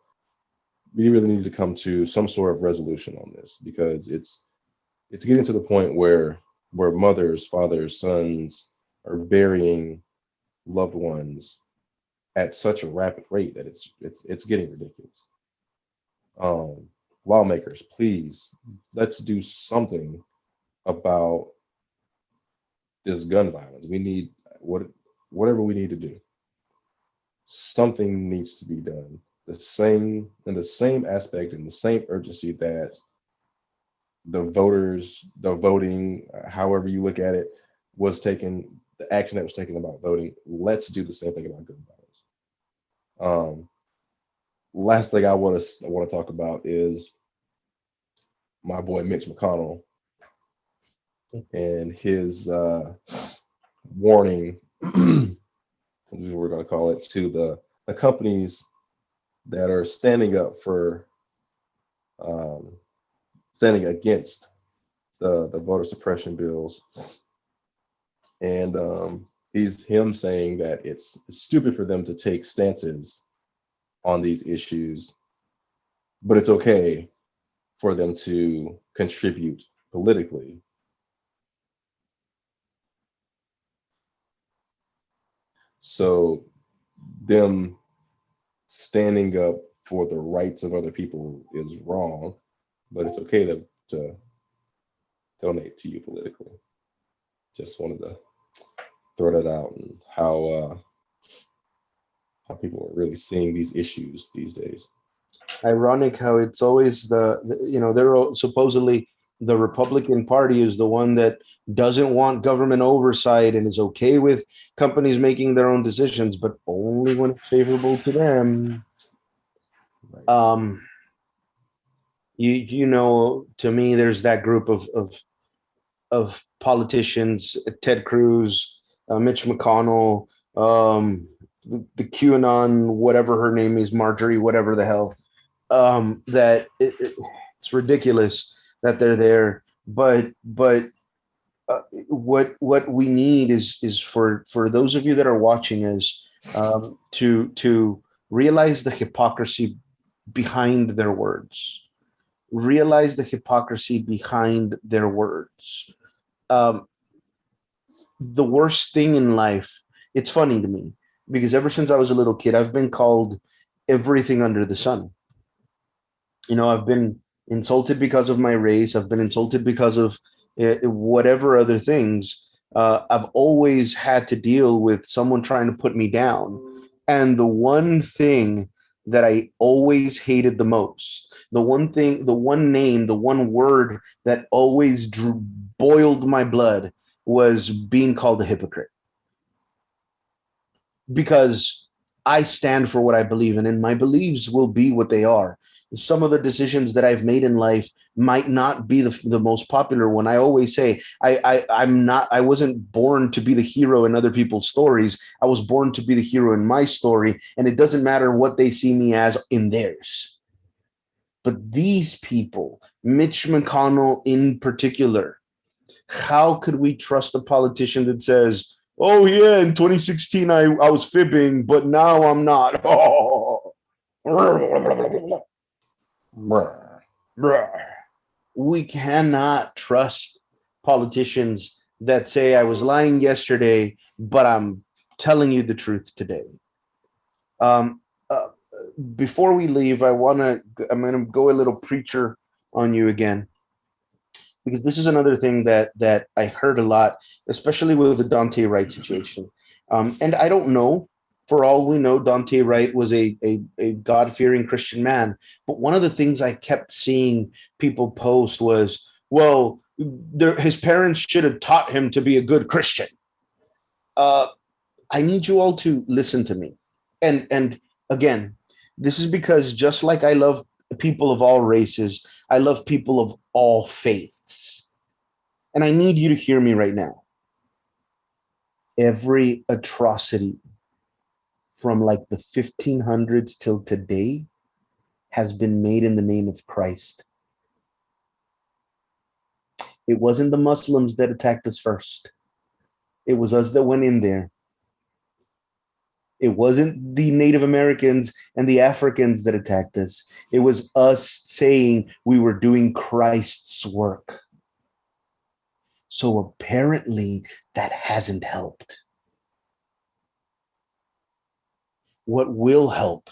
come to some sort of resolution on this, because it's getting to the point where mothers, fathers, sons are burying loved ones at such a rapid rate that it's getting ridiculous. Um, Lawmakers, please, let's do something about this gun violence. We need whatever we need to do. Something needs to be done. The same aspect and the same urgency that the voting, however you look at it, was taken, the action that was taken about voting. Let's do the same thing about gun violence. Last thing I want to talk about is my boy Mitch McConnell and his warning, we're going to call it, to the companies that are standing up for um, standing against the voter suppression bills. And he's him saying that it's stupid for them to take stances on these issues, but it's okay for them to contribute politically. So them standing up for the rights of other people is wrong, but it's okay to donate to you politically. Just wanted to throw that out, and how people are really seeing these issues these days. Ironic how it's always they're supposedly the Republican Party is the one that doesn't want government oversight and is okay with companies making their own decisions, but only when it's favorable to them. Right. To me, there's that group of politicians: Ted Cruz, Mitch McConnell, the QAnon, whatever her name is, Marjorie, whatever the hell. It's ridiculous that they're there, but what we need is for those of you that are watching us, to realize the hypocrisy behind their words. Realize the hypocrisy behind their words. Um, the worst thing in life. It's funny to me because ever since I was a little kid, I've been called everything under the sun. I've been insulted because of my race. I've been insulted because of whatever other things. I've always had to deal with someone trying to put me down. And the one thing that I always hated the most, the one thing, the one name, the one word that always boiled my blood was being called a hypocrite. Because I stand for what I believe in, and my beliefs will be what they are. Some of the decisions that I've made in life might not be the most popular one. I always say I wasn't born to be the hero in other people's stories. I was born to be the hero in my story, and it doesn't matter what they see me as in theirs. But these people, Mitch McConnell in particular, how could we trust a politician that says, "Oh yeah, in 2016 I was fibbing, but now I'm not." Oh. Bruh. We cannot trust politicians that say, "I was lying yesterday, but I'm telling you the truth today." Um, uh, Before we leave, I'm gonna go a little preacher on you again, because this is another thing that I heard a lot, especially with the Dante Wright situation. And I don't know. For all we know, Dante Wright was a God-fearing Christian man. But one of the things I kept seeing people post was, well, His parents should have taught him to be a good Christian. Uh, I need you all to listen to me. And again, this is because just like I love people of all races, I love people of all faiths. And I need you to hear me right now. Every atrocity from like the 1500s till today has been made in the name of Christ. It wasn't the Muslims that attacked us first. It was us that went in there. It wasn't the Native Americans and the Africans that attacked us. It was us saying we were doing Christ's work. So apparently that hasn't helped. What will help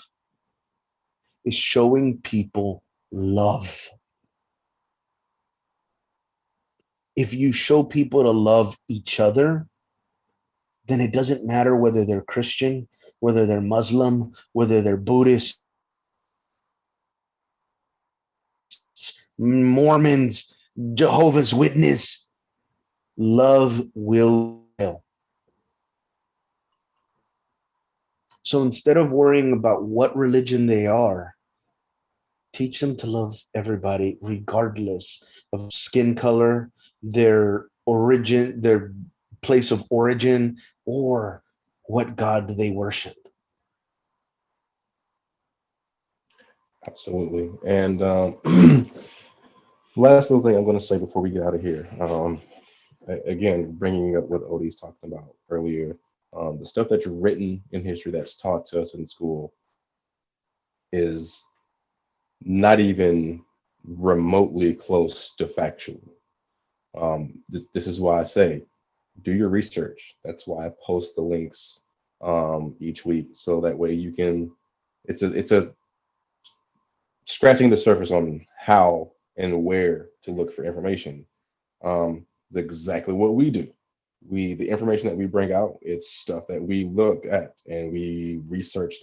is showing people love. If you show people to love each other, then it doesn't matter whether they're Christian, whether they're Muslim, whether they're Buddhist, Mormons, Jehovah's Witness. Love will fail. So instead of worrying about what religion they are, teach them to love everybody, regardless of skin color, their origin, their place of origin, or what God they worship. Absolutely. And last little thing I'm going to say before we get out of here. Again, bringing up what Odie's talking about earlier, the stuff that's written in history that's taught to us in school is not even remotely close to factual. This is why I say do your research. That's why I post the links each week, so that way you can. It's a scratching the surface on how and where to look for information. Is exactly what we do. The information that we bring out, it's stuff that we look at and we research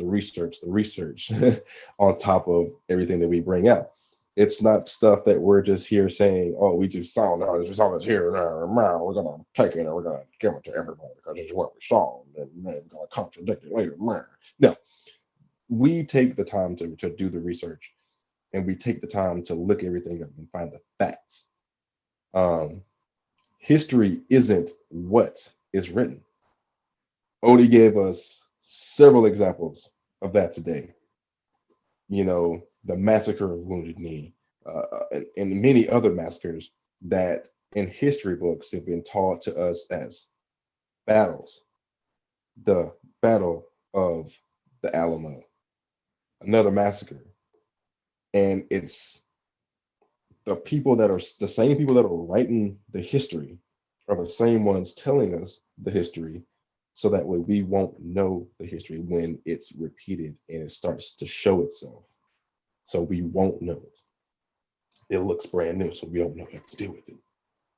on top of everything that we bring out. It's not stuff that we're just here saying, oh, we just saw this here, we're gonna take it and we're gonna give it to everybody because it's what we saw, and then we're gonna contradict it later. No, we take the time to do the research, and we take the time to look everything up and find the facts. Um, History isn't what is written. Odie gave us several examples of that today. The massacre of Wounded Knee, and many other massacres that in history books have been taught to us as battles. The Battle of the Alamo, another massacre. And it's the same people that are writing the history are the same ones telling us the history, so that way we won't know the history when it's repeated and it starts to show itself. So we won't know it. It looks brand new, so we don't know what to do with it.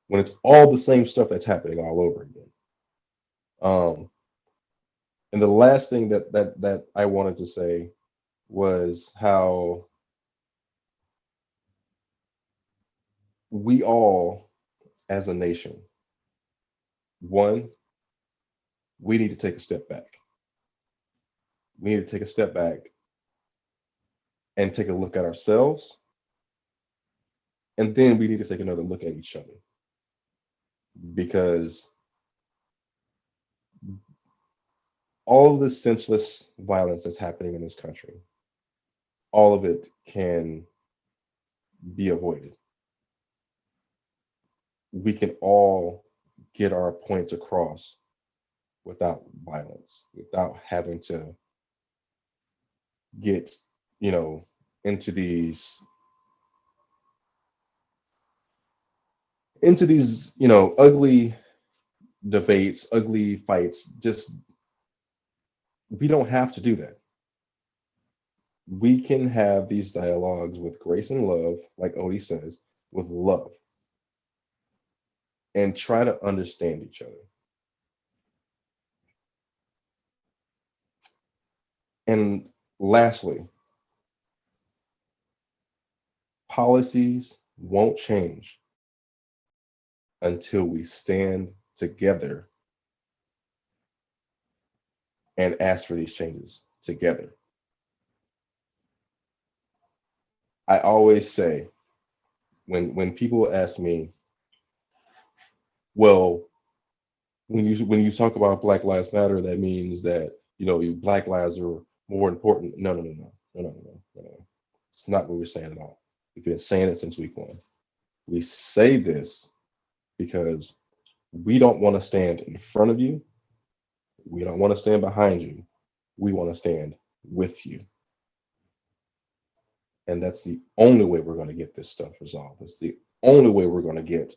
When it's all the same stuff that's happening all over again. Um, and the last thing that I wanted to say was how we all, as a nation, one, we need to take a step back. We need to take a step back and take a look at ourselves, and then we need to take another look at each other, because all of the senseless violence that's happening in this country, all of it can be avoided. We can all get our points across without violence, without having to get, you know, into these, ugly debates, ugly fights. Just, we don't have to do that. We can have these dialogues with grace and love, like Odie says, with love, and try to understand each other. And lastly, policies won't change until we stand together and ask for these changes together. I always say, when people ask me, well, when you talk about Black Lives Matter, that means that Black lives are more important. No, no, no, no, no, no, no, no, no. It's not what we're saying at all. We've been saying it since week one. We say this because we don't want to stand in front of you. We don't want to stand behind you. We want to stand with you. And that's the only way we're going to get this stuff resolved. It's the only way we're going to get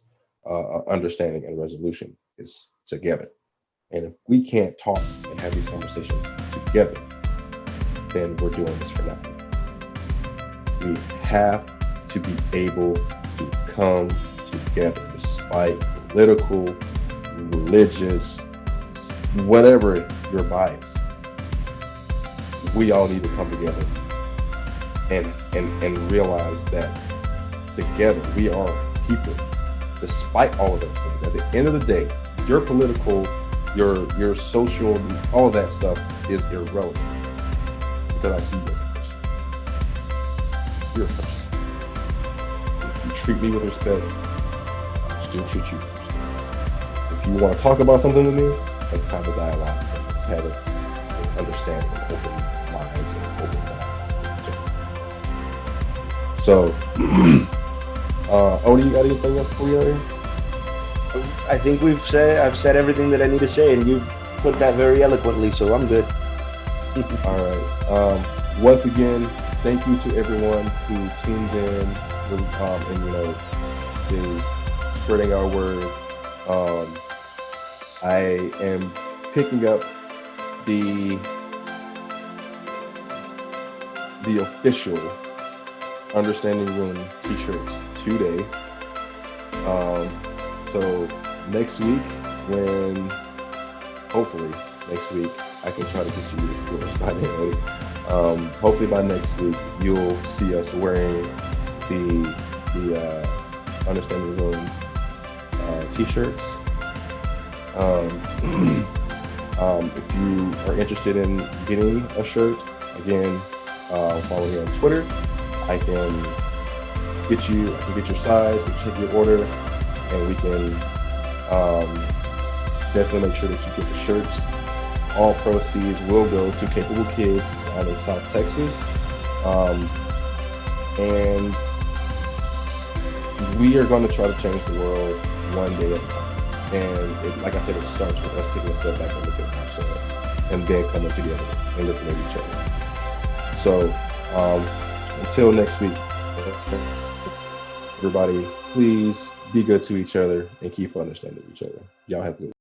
understanding and resolution is together. And if we can't talk and have these conversations together, then we're doing this for nothing. We have to be able to come together despite political, religious, whatever your bias. We all need to come together and realize that together we are people, despite all of those things. At the end of the day, your political, your social, all of that stuff is irrelevant because I see you as a person. You're a person. If you treat me with respect, I still treat you with respect. If you want to talk about something with me, let's have a dialogue. Let's have an understanding and open minds and open minds. So, Odie, you got anything else for you out here? I think I've said everything that I need to say, and you put that very eloquently, so I'm good. All right. Once again, thank you to everyone who tunes in and is spreading our word. I am picking up the official Understanding Room t-shirts today. So hopefully next week, I can try to get you yours by then. Hopefully by next week, you'll see us wearing the Understanding Room t-shirts. If you are interested in getting a shirt, again, follow me on Twitter. I can get your size, check your order, and we can definitely make sure that you get the shirts. All proceeds will go to Capable Kids down in South Texas. And we are going to try to change the world one day at a time. And like I said, it starts with us taking a step back and looking at ourselves and then coming together and looking at each other. So until next week, everybody, please be good to each other and keep understanding each other. Y'all have a good one.